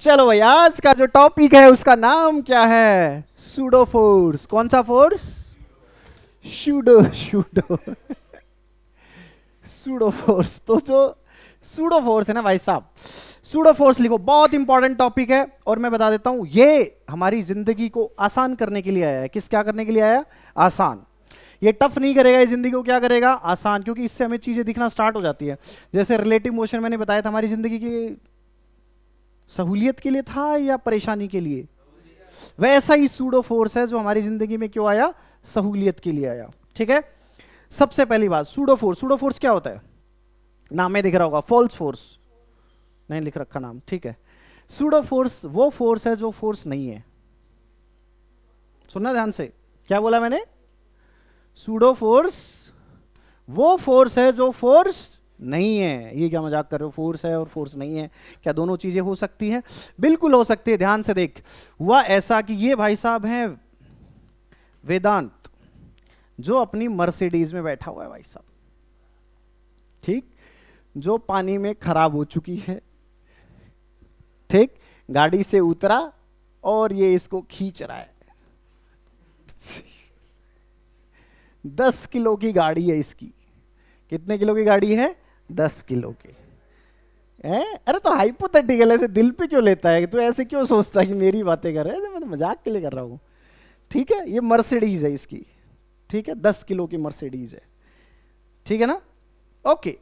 चलो भाई, आज का जो टॉपिक है उसका नाम क्या है? Pseudo force. कौन सा force? Pseudo pseudo pseudo force. तो जो सूडो फोर्स है ना भाई साहब, सूडो फोर्स लिखो, बहुत इंपॉर्टेंट टॉपिक है। और मैं बता देता हूं, ये हमारी जिंदगी को आसान करने के लिए आया है। किस क्या करने के लिए आया? आसान। ये टफ नहीं करेगा, ये जिंदगी को क्या करेगा? आसान। क्योंकि इससे हमें चीजें दिखना स्टार्ट हो जाती है। जैसे रिलेटिव मोशन मैंने बताया था, हमारी जिंदगी की सहूलियत के लिए था या परेशानी के लिए? वैसा ही सूडो फोर्स है जो हमारी जिंदगी में क्यों आया? सहूलियत के लिए आया। ठीक है। सबसे पहली बात, सूडो फोर्स। सूडो फोर्स क्या होता है? नाम में दिख रहा होगा, फॉल्स फोर्स। नहीं लिख रखा नाम, ठीक है। सूडो फोर्स वो फोर्स है जो फोर्स नहीं है। सुनना ध्यान से, क्या बोला मैंने? सूडो फोर्स वो फोर्स है जो फोर्स नहीं है। ये क्या मजाक कर रहे हो? फोर्स है और फोर्स नहीं है, क्या दोनों चीजें हो सकती हैं? बिल्कुल हो सकती है। ध्यान से देख, हुआ ऐसा कि ये भाई साहब हैं वेदांत, जो अपनी मर्सिडीज में बैठा हुआ है भाई साहब, ठीक, जो पानी में खराब हो चुकी है। ठीक, गाड़ी से उतरा और ये इसको खींच रहा है। 10 किलो की गाड़ी है इसकी। कितने किलो की गाड़ी है? 10 किलो की है। अरे तो हाइपोथेटिकल, ऐसे दिल पे क्यों लेता है? तो ऐसे क्यों सोचता है कि मेरी बातें कर रहे हैं? मैं तो मजाक के लिए कर रहा हूँ। ठीक है, ये मर्सिडीज है इसकी। ठीक है, 10 किलो की मर्सिडीज है। ठीक है ना? ओके।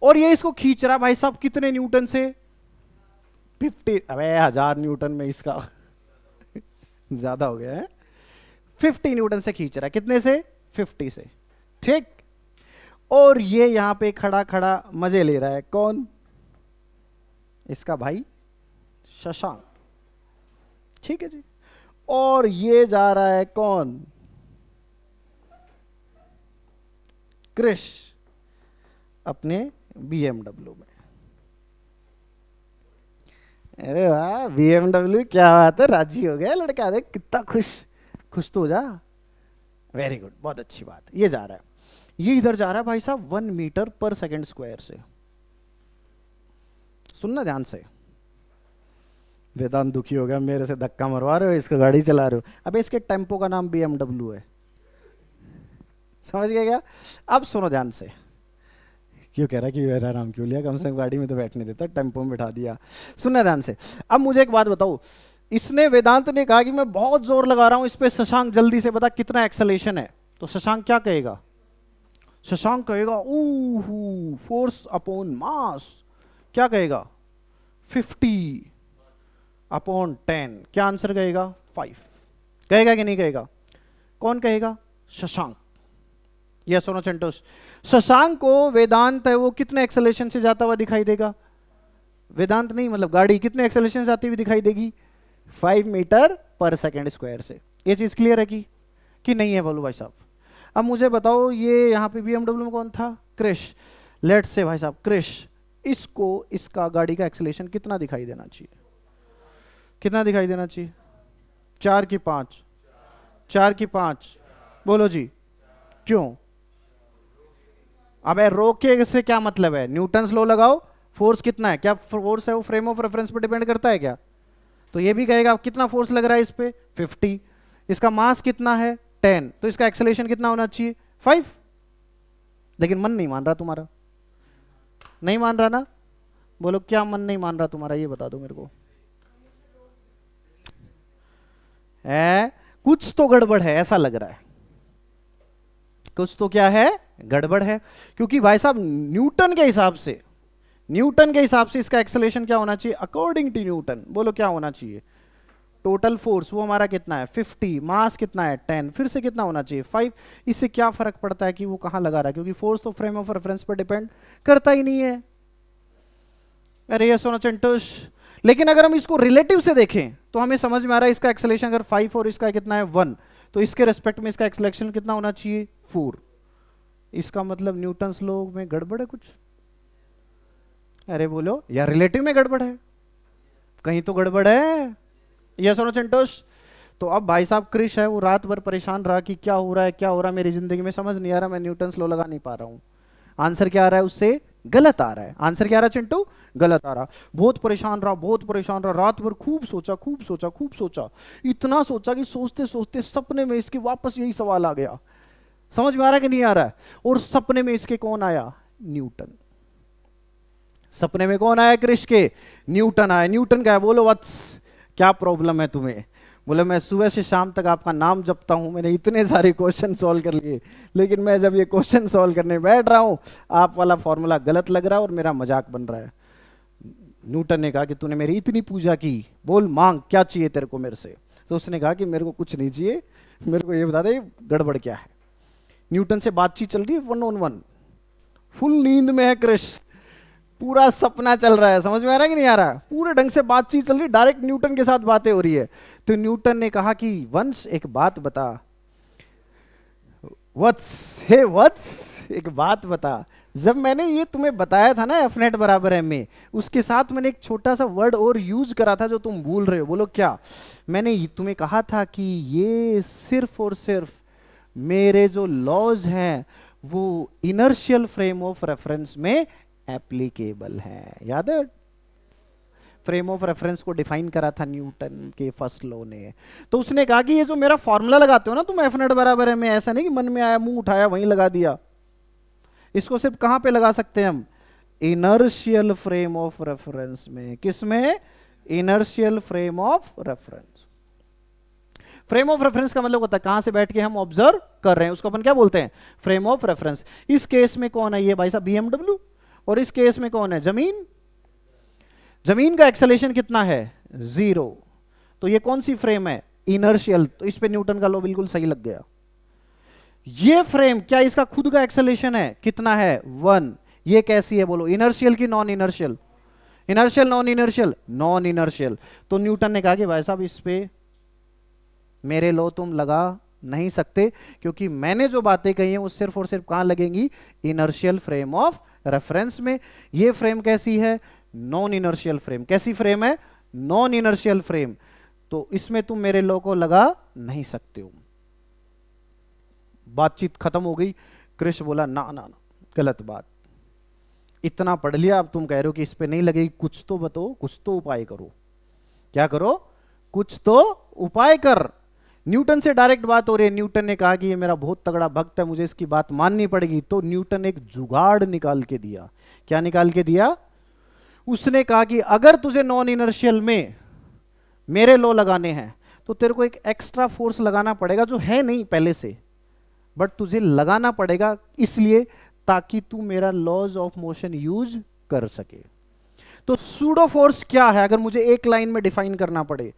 और ये इसको खींच रहा भाई साहब, कितने न्यूटन से? 50। अबे 1000 न्यूटन में इसका ज्यादा हो गया है। 50 न्यूटन से खींच रहा है। कितने से? 50 से। ठीक। और ये यहां पे खड़ा खड़ा मजे ले रहा है। कौन? इसका भाई शशांक। ठीक है जी। और ये जा रहा है कौन? क्रिश, अपने BMW में। अरे वाह, BMW, क्या बात है, राजी हो गया लड़का। देख कितना खुश। खुश तो हो जा। वेरी गुड, बहुत अच्छी बात। ये जा रहा है, ये इधर जा रहा है भाई साहब 1 मीटर पर सेकंड स्क्वायर से। सुनना ध्यान से। वेदांत दुखी हो गया, मेरे से धक्का मरवा रहे हो, इसका गाड़ी चला रहे हो। अब इसके टेम्पो का नाम BMW है। समझ गए क्या? अब सुनो ध्यान से। क्यों कह रहा कि मेरा नाम क्यों लिया? कम से कम गाड़ी में तो बैठने देता, टेम्पो में बैठा दिया। सुनना ध्यान से। अब मुझे एक बात बताओ, इसने, वेदांत ने कहा कि मैं बहुत जोर लगा रहा हूं इस पे, शशांक जल्दी से बता कितना एक्सेलेरेशन है। तो शशांक क्या कहेगा? शशांक कहेगा ऊहू, फोर्स अपॉन मास। क्या कहेगा? 50 अपॉन 10। क्या आंसर कहेगा? 5। कहेगा कि नहीं कहेगा? कौन कहेगा? शशांक। यस और नो चंटोस? शशांक को वेदांत है वो कितने एक्सेलेरेशन से जाता हुआ दिखाई देगा? वेदांत नहीं, मतलब गाड़ी कितने एक्सेलेरेशन से जाती हुई दिखाई देगी? 5 मीटर पर सेकेंड स्क्वायर से। ये चीज क्लियर है कि नहीं है? बोलो भाई साहब। अब मुझे बताओ, ये यहाँ पे BMW में कौन था? क्रिश। लेट्स से भाई साहब क्रिश, इसको इसका गाड़ी का एक्सेलेरेशन कितना दिखाई देना चाहिए? कितना दिखाई देना चाहिए? 4 की 5। 4 की 5। बोलो जी। क्यों? अब रोके से क्या मतलब है? न्यूटन्स लॉ लगाओ। फोर्स कितना है? क्या फोर्स है वो फ्रेम ऑफ रेफरेंस पे डिपेंड करता है क्या? तो ये भी कहेगा कितना फोर्स लग रहा है इस पे? 50। इसका मास कितना है? 10। तो इसका एक्सेलेरेशन कितना होना चाहिए? 5। लेकिन मन नहीं मान रहा तुम्हारा। नहीं मान रहा ना? बोलो क्या मन नहीं मान रहा तुम्हारा? ये बता दो मेरे को। है कुछ तो गड़बड़ है, ऐसा लग रहा है। कुछ तो क्या है? गड़बड़ है। क्योंकि भाई साहब न्यूटन के हिसाब से, न्यूटन के हिसाब से इसका एक्सेलेरेशन क्या होना चाहिए? अकॉर्डिंग टू न्यूटन बोलो क्या होना चाहिए? टोटल फोर्स वो हमारा कितना है? 50। मास कितना है? 10। फिर से कितना होना चाहिए? 5। इससे क्या फर्क पड़ता है कि वो कहां लगा रहा है? क्योंकि फोर्स तो फ्रेम ऑफ रेफरेंस पर डिपेंड करता ही नहीं है। अरे ये सोना चंटोश। लेकिन अगर हम इसको रिलेटिव से देखें तो हमें समझ में आ रहा है इसका एक्सेलेरेशन अगर 5 और इसका कितना है 1, तो इसके रेस्पेक्ट में इसका एक्सेलेरेशन कितना होना चाहिए? 4। इसका मतलब न्यूटन्स लॉ में गड़बड़ है कुछ। अरे बोलो, या रिलेटिव में गड़बड़ है? कहीं तो गड़बड़ है। यस और नो चंटोश? तो अब भाई साहब क्रिश है वो रात भर परेशान रहा कि क्या हो रहा है, क्या हो रहा है मेरी जिंदगी में, समझ नहीं आ रहा, मैं न्यूटन्स लॉ लगा नहीं पा रहा हूं। आंसर क्या आ रहा है उससे? गलत आ रहा है। आंसर क्या आ रहा चिंटू? गलत आ रहा। बहुत परेशान रहा, बहुत परेशान रहा, रात भर खूब सोचा, खूब सोचा, खूब सोचा, इतना सोचा कि सोचते सोचते सपने में इसके वापस यही सवाल आ गया। समझ में आ रहा है कि नहीं आ रहा है? और सपने में इसके कौन आया? न्यूटन। सपने में कौन आया क्रिश के? न्यूटन आया। न्यूटन का है, बोलो वत्स क्या प्रॉब्लम है तुम्हें? बोले मैं सुबह से शाम तक आपका नाम जपता हूं, मैंने इतने सारे क्वेश्चन सॉल्व कर लिए, लेकिन मैं जब ये क्वेश्चन सॉल्व करने बैठ रहा हूं आप वाला फॉर्मूला गलत लग रहा है और मेरा मजाक बन रहा है। न्यूटन ने कहा कि तूने मेरी इतनी पूजा की, बोल मांग क्या चाहिए तेरे को मेरे से? तो उसने कहा कि मेरे को कुछ नहीं चाहिए, मेरे को ये बता दे गड़बड़ क्या है। न्यूटन से बातचीत चल रही है 1 on 1, फुल नींद में है क्रिश, पूरा सपना चल रहा है। समझ में आ रहा है कि नहीं आ रहा है? पूरे ढंग से बातचीत चल रही, डायरेक्ट न्यूटन के साथ बातें हो रही है। तो न्यूटन ने कहा कि वंश एक बात बता, वत्स हे वत्स एक बात बता, जब मैंने ये तुम्हें बताया था ना एफ नेट बराबर एम ए, उसके साथ मैंने एक छोटा सा वर्ड और यूज करा था जो तुम भूल रहे हो। बोलो क्या? मैंने तुम्हें कहा था कि ये सिर्फ और सिर्फ मेरे जो लॉज हैं वो इनर्शियल फ्रेम ऑफ रेफरेंस में एप्लीकेबल है। याद है? फ्रेम ऑफ रेफरेंस को डिफाइन करा था न्यूटन के फर्स्ट लॉ ने। तो उसने कहा कि ये जो मेरा फॉर्मूला लगाते हो ना तुम एफ नेट बराबर है में, ऐसा नहीं कि मन में आया मुंह उठाया वहीं लगा दिया, इसको सिर्फ कहां पे लगा सकते हैं हम? इनर्शियल फ्रेम ऑफ रेफरेंस में। किस में? Inertial frame of reference. Frame of reference का मतलब होता है कहां से बैठ के हम ऑब्जर्व कर रहे हैं, उसको अपन क्या बोलते हैं? Frame of reference. इस केस में कौन है ये भाई साहब? बीएमडब्ल्यू। और इस केस में कौन है? जमीन। जमीन का एक्सेलेरेशन कितना है? 0। तो ये कौन सी फ्रेम है? इनर्शियल। तो इस पे न्यूटन का लॉ बिल्कुल सही लग गया। ये फ्रेम क्या इसका खुद का एक्सेलेरेशन है? कितना है? 1। ये कैसी है बोलो? इनर्शियल की non inertial? Inertial non inertial? Non inertial. तो न्यूटन ने कहा कि भाई साहब इस पे मेरे लॉ तुम लगा नहीं सकते, क्योंकि मैंने जो बातें कही हैं वो सिर्फ और सिर्फ कहां लगेंगी? इनर्शियल फ्रेम ऑफ रेफरेंस में। ये फ्रेम कैसी है? Non inertial frame. कैसी फ्रेम है? Non inertial frame. तो इसमें तुम मेरे लॉ को लगा नहीं सकते हो। बातचीत खत्म हो गई। कृष्ण बोला ना ना ना, गलत बात, इतना पढ़ लिया, अब तुम कह रहे हो कि इस पे नहीं लगेगी, कुछ तो बताओ, कुछ तो उपाय करो। क्या करो? कुछ तो उपाय कर। न्यूटन से डायरेक्ट बात हो रही है। न्यूटन ने कहा कि ये मेरा बहुत तगड़ा भक्त है, मुझे इसकी बात माननी पड़ेगी। तो न्यूटन ने एक जुगाड़ निकाल के दिया। क्या निकाल के दिया? उसने कहा कि अगर तुझे नॉन इनर्शियल में मेरे लॉ लगाने हैं तो तेरे को एक एक्स्ट्रा फोर्स लगाना पड़ेगा जो है नहीं पहले से, बट तुझे लगाना पड़ेगा इसलिए ताकि तू मेरा लॉज ऑफ मोशन यूज कर सके। तो सूडो फोर्स क्या है अगर मुझे एक लाइन में डिफाइन करना पड़े?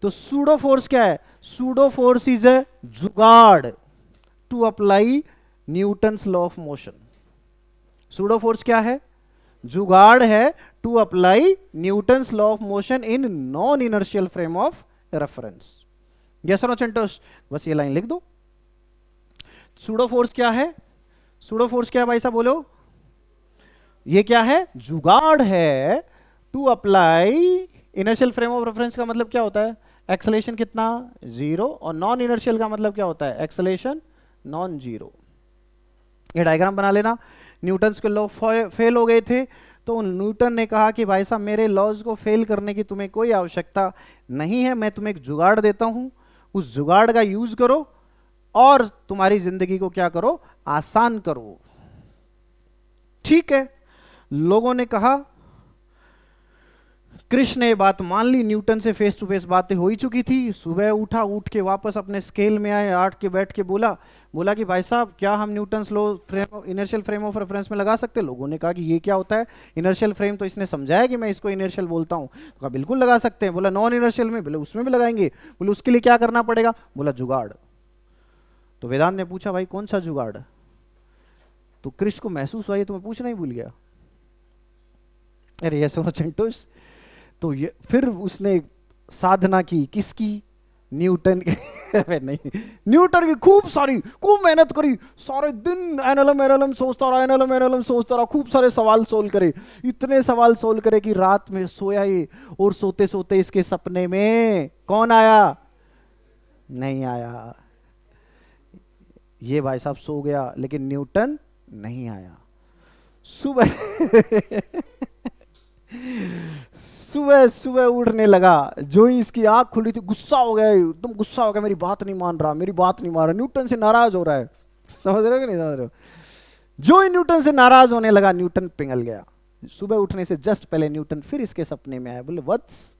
तो सूडो फोर्स क्या है? Pseudo force is a jugaad to apply Newton's law of motion. Pseudo force क्या है? जुगाड़ है to apply Newton's law of motion in non inertial frame of reference. Yes और नो चिंटोस? बस ये लाइन लिख दो। सूडो फोर्स क्या है? सूडो फोर्स क्या है भाई साहब बोलो? ये क्या है? जुगाड़ है to apply inertial frame of reference. का मतलब क्या होता है? एक्सेलेरेशन कितना? 0। और नॉन इनर्शियल का मतलब क्या होता है? Acceleration non 0। ये डायग्राम बना लेना। न्यूटन्स के लॉ फेल हो गए थे, तो न्यूटन ने कहा कि भाई साहब मेरे लॉज को फेल करने की तुम्हें कोई आवश्यकता नहीं है, मैं तुम्हें एक जुगाड़ देता हूं, उस जुगाड़ का यूज करो और तुम्हारी जिंदगी को क्या करो? आसान करो। ठीक है, लोगों ने कहा। कृष्ण ने बात मान ली। न्यूटन से फेस टू फेस बातें हो ही चुकी थी। सुबह उठा, उठ के वापस अपने स्केल में आए, आठ के बैठ के बोला कि भाई साहब क्या हम Newton's law inertial frame of reference में लगा सकते? लोगों ने कहा कि ये क्या होता है इनर्शियल फ्रेम? तो इसने समझाया कि मैं इसको इनर्शियल बोलता हूं। तो कहा बिल्कुल लगा सकते हैं। बोला नॉन इनर्शियल में? बोले उसमें भी लगाएंगे। बोले उसके लिए क्या करना पड़ेगा? बोला जुगाड़। तो वेदांत ने पूछा भाई कौन सा जुगाड़? तो कृष्ण को महसूस हुआ ये तो मैं पूछना ही भूल गया। अरे ये सुनो चिंटूस, तो ये फिर उसने साधना की। किसकी? न्यूटन की। नहीं, न्यूटन की खूब मेहनत करी, सारे दिन एनएलएम सोचता रहा, एनएलएम सोचता रहा, खूब सारे सवाल सोल्व करे, इतने सवाल सोल्व करे कि रात में सोया ही, और सोते सोते इसके सपने में कौन आया? नहीं आया। ये भाई साहब सो गया लेकिन न्यूटन नहीं आया। सुबह सुबह सुबह उठने लगा, जो ही इसकी आंख खुली थी गुस्सा हो गया, एकदम गुस्सा हो गया, मेरी बात नहीं मान रहा, मेरी बात नहीं मान रहा, न्यूटन से नाराज हो रहा है। समझ रहे हो कि नहीं समझ रहे हो? जो ही न्यूटन से नाराज होने लगा, न्यूटन पिघल गया। सुबह उठने से जस्ट पहले न्यूटन फिर इसके सपने में आया, बोले वत्स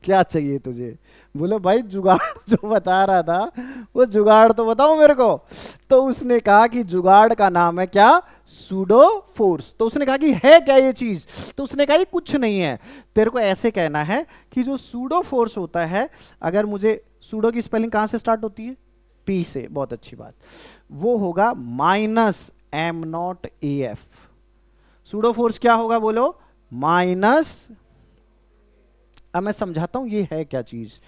क्या चाहिए तुझे? बोले भाई जुगाड़ जो बता रहा था वो जुगाड़ तो बताओ मेरे को। तो उसने कहा कि जुगाड़ का नाम है क्या? Pseudo force. तो उसने कहा कि है क्या ये चीज? तो उसने कहा ये कुछ नहीं है, तेरे को ऐसे कहना है कि जो सूडो फोर्स होता है, अगर मुझे सूडो की स्पेलिंग कहां से स्टार्ट होती है? पी से। बहुत अच्छी बात। वो होगा minus am not A F. Pseudo force क्या होगा बोलो? माइनस, अब मैं समझाता हूं ये है क्या चीज,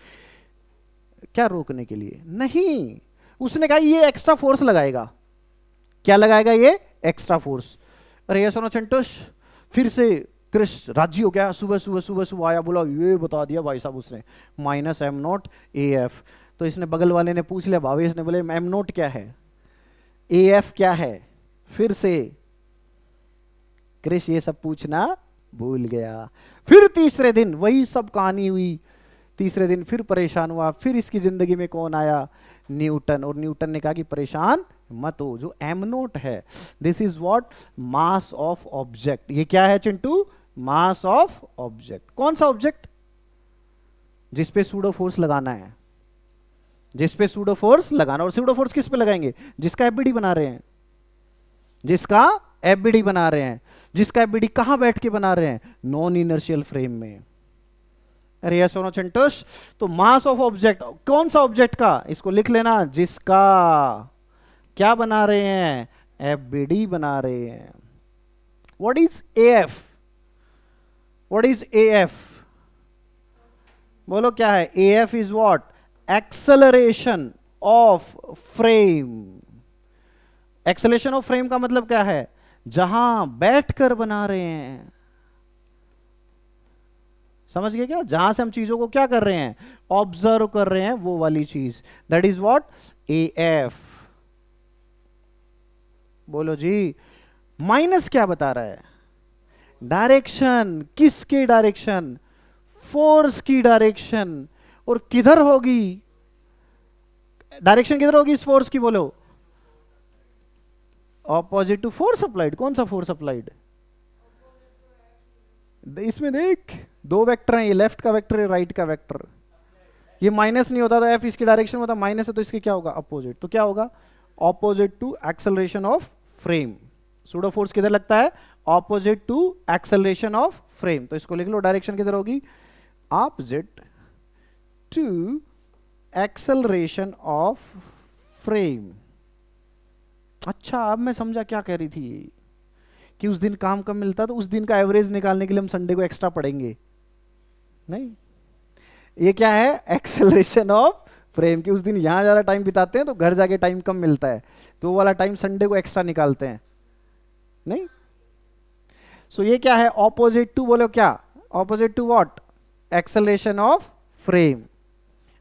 क्या रोकने के लिए नहीं। उसने कहा ये एक्स्ट्रा फोर्स लगाएगा। क्या लगाएगा ये? Extra force. अरे ये सुनो चिंटूश, फिर से कृष्ण राजी हो गया, सुबह सुबह सुबह सुबह आया, बोला ये बता दिया भाई साहब उसने, minus am not A F. तो इसने बगल वाले ने पूछ लिया, भावेश ने, बोले एम नॉट क्या है, ए एफ क्या है? फिर से कृष्ण ये सब पूछना भूल गया। फिर तीसरे दिन वही सब कहानी हुई। तीसरे दिन फिर परेशान हुआ, फिर इसकी जिंदगी में कौन आया? न्यूटन। और न्यूटन ने कहा कि परेशान मत हो, जो एम नोट है this is what? Mass of object. ये क्या है चिंटू? Mass of object. कौन सा ऑब्जेक्ट? जिसपे सूडो फोर्स लगाना है, जिसपे सूडो फोर्स लगाना। और सूडो फोर्स किस पे लगाएंगे? जिसका एफबीडी बना रहे हैं, जिसका एफबीडी बना रहे हैं। जिसका एफबीडी कहां बैठ के बना रहे हैं? नॉन इनर्शियल फ्रेम में। अरे यस और नो चिंटूश? तो मास ऑफ ऑब्जेक्ट, कौन सा ऑब्जेक्ट का? इसको लिख लेना, जिसका क्या बना रहे हैं? एफबीडी बना रहे हैं। What is AF? What is AF? बोलो क्या है? AF is what? Acceleration of frame. Acceleration of frame का मतलब क्या है? जहां बैठकर बना रहे हैं। समझ गए क्या? जहां से हम चीजों को क्या कर रहे हैं? ऑब्जर्व कर रहे हैं, वो वाली चीज, दैट इज व्हाट? एएफ। बोलो जी। माइनस क्या बता रहा है? डायरेक्शन। किसके डायरेक्शन? फोर्स की डायरेक्शन। और किधर होगी डायरेक्शन? किधर होगी इस फोर्स की? बोलो। Opposite to force applied. कौन सा फोर्स अप्लाइड? इसमें देख, दो वेक्टर हैं, ये लेफ्ट का वेक्टर है, राइट का वेक्टर। ये माइनस नहीं होता तो एफ इसकी डायरेक्शन में होता, माइनस है तो इसके क्या होगा? अपोजिट। तो क्या होगा? Opposite to acceleration of frame. Pseudo force किधर लगता है? Opposite to acceleration of frame. तो इसको लिख लो, डायरेक्शन किधर होगी? Opposite to acceleration of frame. अच्छा, अब मैं समझा क्या कह रही थी, कि उस दिन काम कम मिलता तो उस दिन का एवरेज निकालने के लिए हम संडे को एक्स्ट्रा पढ़ेंगे। नहीं, ये क्या है? Acceleration of frame. कि उस दिन यहां ज्यादा टाइम बिताते हैं तो घर जाके टाइम कम मिलता है, तो वो वाला टाइम संडे को एक्स्ट्रा निकालते हैं। नहीं, सो ये क्या है? Opposite to. बोलो क्या? Opposite to what? Acceleration of frame.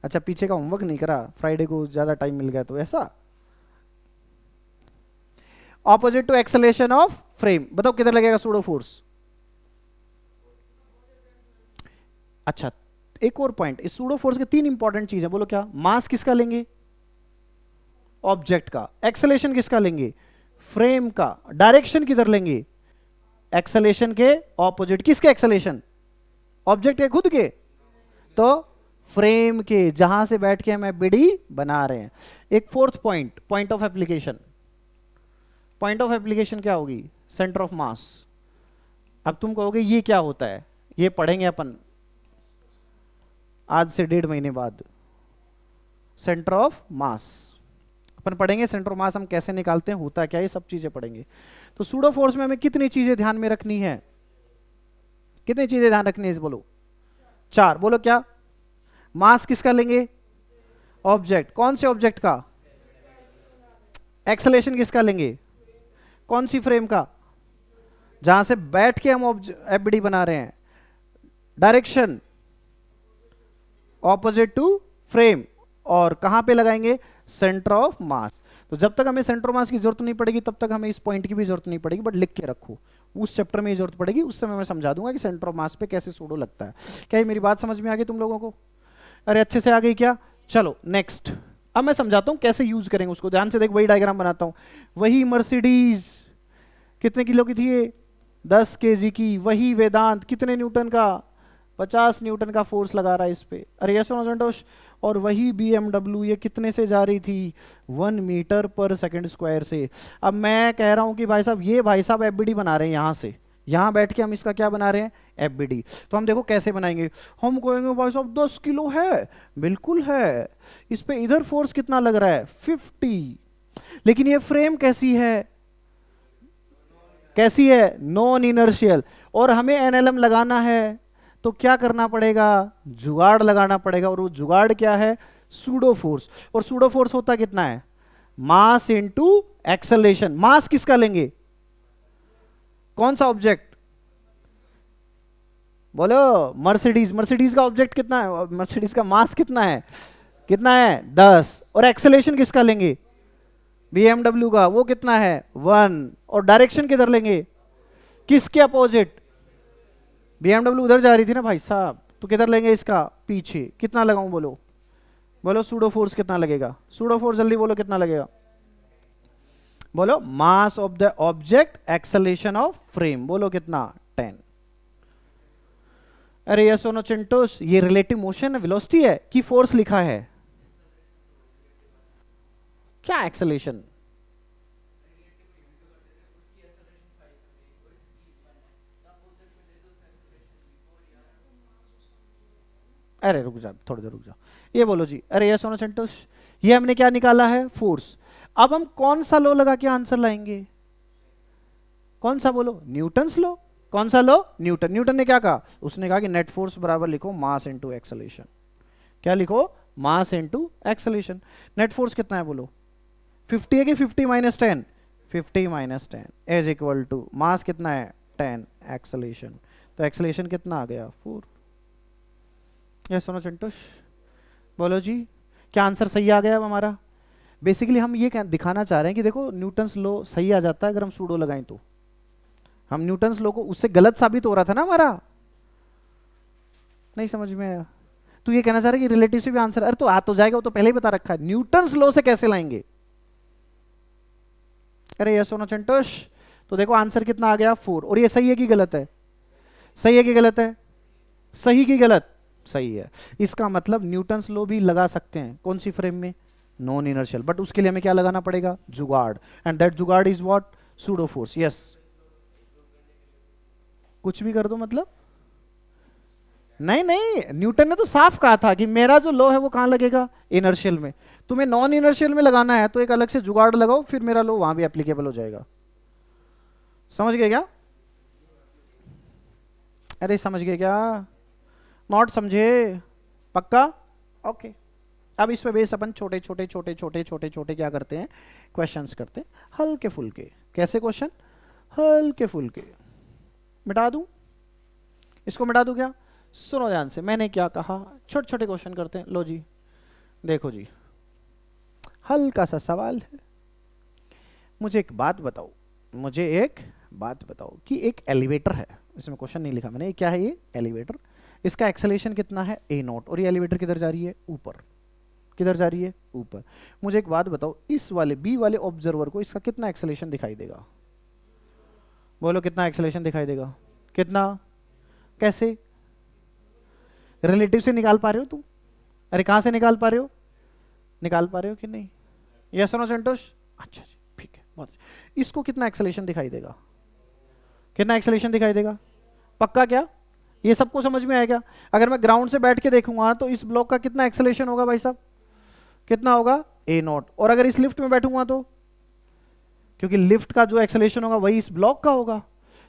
अच्छा, पीछे का होमवर्क नहीं करा, फ्राइडे को ज्यादा टाइम मिल गया तो ऐसा। Opposite to acceleration of frame. बताओ किधर लगेगा सूडो फोर्स? अच्छा, एक और पॉइंट, इस सूडो फोर्स के तीन इंपॉर्टेंट चीज है। बोलो क्या? मास किसका लेंगे? ऑब्जेक्ट का। एक्सेलरेशन किसका लेंगे? फ्रेम का। डायरेक्शन किधर लेंगे? एक्सेलरेशन के ऑपोजिट। किसके एक्सेलरेशन? ऑब्जेक्ट के खुद के? तो फ्रेम के, जहां से बैठ के हम एफबीडी बना रहे हैं। एक fourth point, point of application. Point of application क्या होगी? सेंटर ऑफ मास। अब तुम कहोगे ये क्या होता है? ये पढ़ेंगे अपन आज से 1.5 महीने बाद। सेंटर ऑफ मास अपन पढ़ेंगे। सेंटर ऑफ मास हम कैसे निकालते हैं, होता क्या, ये सब चीजें पढ़ेंगे। तो सूडो फोर्स में हमें कितनी चीजें ध्यान में रखनी है? कितनी चीजें ध्यान रखनी है? बोलो 4। बोलो क्या? मास किसका लेंगे? ऑब्जेक्ट। कौन से ऑब्जेक्ट का? एक्सेलरेशन किसका लेंगे? कौन सी फ्रेम का? जहां से बैठ के हम एफबीडी बना रहे हैं। Direction opposite to frame. और कहां पे लगाएंगे? Centre of mass. तो जब तक हमें सेंटर ऑफ मास की जरूरत नहीं पड़ेगी तब तक हमें इस पॉइंट की भी जरूरत नहीं पड़ेगी, बट लिख के रखो। उस चैप्टर में ये जरूरत पड़ेगी, उस समय मैं समझा दूंगा कि सेंटर ऑफ मास पे कैसे सूडो लगता है। क्या ये मेरी बात समझ में आ गई तुम लोगों को? अरे अच्छे से आ गई क्या? चलो नेक्स्ट, अब मैं समझाता हूं कैसे यूज करेंगे उसको। ध्यान से देख, वही डायग्राम बनाता हूं। वही मर्सिडीज कितने किलो की थी ये? 10 केजी की। वही वेदांत कितने न्यूटन का? 50 न्यूटन का फोर्स लगा रहा है इस पे। अरे यस संतोष। और वही BMW ये कितने से जा रही थी? 1 मीटर पर सेकंड स्क्वायर से। अब मैं कह रहा हूं कि भाई साहब, ये भाई साहब FBD बना रहे हैं यहां से, यहां बैठ के हम इसका क्या बना रहे हैं? FBD। तो हम देखो कैसे बनाएंगे। हम कहेंगे भाई साहब 10 किलो है, बिल्कुल है। इस पे इधर फोर्स कितना लग रहा है? 50। लेकिन ये फ्रेम कैसी है? कैसी है? Non inertial. और हमें NLM लगाना है तो क्या करना पड़ेगा? जुगाड़ लगाना पड़ेगा। और वो जुगाड़ क्या है? Pseudo force. और सूडो फोर्स होता कितना है? मास इनटू एक्सेलरेशन। मास किसका लेंगे? कौन सा ऑब्जेक्ट? बोलो। मर्सिडीज। मर्सिडीज का ऑब्जेक्ट कितना है? मर्सिडीज का मास कितना है? कितना है? 10। और एक्सेलरेशन किसका लेंगे? BMW का। वो कितना है? 1। और डायरेक्शन किधर लेंगे? किसके अपोजिट? BMW उधर जा रही थी ना भाई साहब, तो किधर लेंगे इसका? पीछे। कितना लगाऊं? बोलो बोलो। सूडो फोर्स कितना लगेगा? सूडो फोर्स जल्दी बोलो कितना लगेगा? बोलो। Mass of the object, acceleration of frame. बोलो कितना? 10। अरे यस नो चिंटोस, ये रिलेटिव मोशन है, वेलोसिटी है कि फोर्स लिखा है? क्या एक्सेलरेशन? अरे रुक जा, थोड़ी देर रुक जाओ। ये बोलो जी। अरे यस नो चिंटोस, ये हमने क्या निकाला है? फोर्स। अब हम कौन सा लो लगा के आंसर लाएंगे? कौन सा बोलो? न्यूटन्स लो। कौन सा लो? न्यूटन। न्यूटन ने क्या कहा? उसने कहा कि नेट फोर्स बराबर लिखो मास इनटू एक्सेलरेशन। क्या लिखो? Mass into acceleration. Net force कितना है बोलो? 50 है कि 50 minus 10? 50 minus 10 is equal to mass कितना है? 10 एक्सेलरेशन। तो एक्सेलरेशन कितना आ गया? 4। यस नो संतोष? बोलो जी। क्या आंसर सही आ गया अब हमारा? बेसिकली हम ये दिखाना चाह रहे हैं कि देखो न्यूटन्स लॉ सही आ जाता है अगर हम सूडो लगाएं तो। हम न्यूटन्स लॉ को, उससे गलत साबित हो रहा था ना हमारा। नहीं समझ में आया? तो ये कहना चाह रहा है कि रिलेटिव से भी आंसर, अरे तो आ तो जाएगा, वो तो पहले ही बता रखा है। न्यूटन्स लॉ से कैसे लाएंगे? अरे यस नो संतोष? तो देखो आंसर कितना आ गया? 4। और ये सही है कि गलत है? सही है कि गलत है? सही कि गलत? सही है। इसका मतलब न्यूटन्स लॉ भी लगा सकते हैं। कौन सी फ्रेम में? Non inertial. बट उसके लिए हमें क्या लगाना पड़ेगा? जुगाड़। एंड दैट जुगाड़ is what? Pseudo force. Yes. कुछ भी कर दो मतलब? नहीं नहीं, न्यूटन ने तो साफ कहा था कि मेरा जो लॉ है वो कहां लगेगा? इनर्शियल में। तुम्हें नॉन इनर्शियल में लगाना है तो एक अलग से जुगाड़ लगाओ, फिर मेरा लॉ वहां भी एप्लीकेबल हो जाएगा। समझ गए क्या? अरे समझ गए क्या? नॉट समझे? पक्का? ओके। अब इस पे बेस अपन छोटे छोटे छोटे छोटे छोटे छोटे क्या करते हैं? क्वेश्चंस करते हैं, हल्के फुल्के। कैसे क्वेश्चन? हल्के फुल्के। मिटा दूं? इसको मिटा दूं क्या? सुनो ध्यान से, मैंने क्या कहा? छोटे छोटे क्वेश्चन करते हैं। लो जी, देखो जी, हल्का सा सवाल है। मुझे एक बात बताओ, मुझे एक बात बताओ कि एक एलिवेटर है, इसमें क्वेश्चन नहीं लिखा मैंने, क्या है ये? एलिवेटर। इसका एक्सेलरेशन कितना है? a0। और ये एलिवेटर किधर जा रही है? ऊपर। किधर जा रही है? ऊपर। मुझे एक बात बताओ, इस वाले बी वाले ऑब्जर्वर को इसका कितना एक्सेलरेशन दिखाई देगा? बोलो कितना एक्सेलरेशन दिखाई देगा? कितना? कैसे? रिलेटिव से निकाल पा रहे हो तुम? अरे कहां से निकाल पा रहे हो? निकाल पा रहे हो कि नहीं? यस नो संतोष? अच्छा जी, ठीक है, बहुत अच्छा। इसको कितना एक्सेलरेशन दिखाई देगा? कितना एक्सेलरेशन दिखाई देगा? पक्का? क्या ये सबको समझ में आएगा? अगर मैं ग्राउंड से बैठ के देखूंगा तो इस ब्लॉक का कितना एक्सेलरेशन होगा भाई साहब? कितना होगा? a0। और अगर इस लिफ्ट में बैठूंगा तो, क्योंकि लिफ्ट का जो एक्सेलरेशन होगा वही इस ब्लॉक का होगा,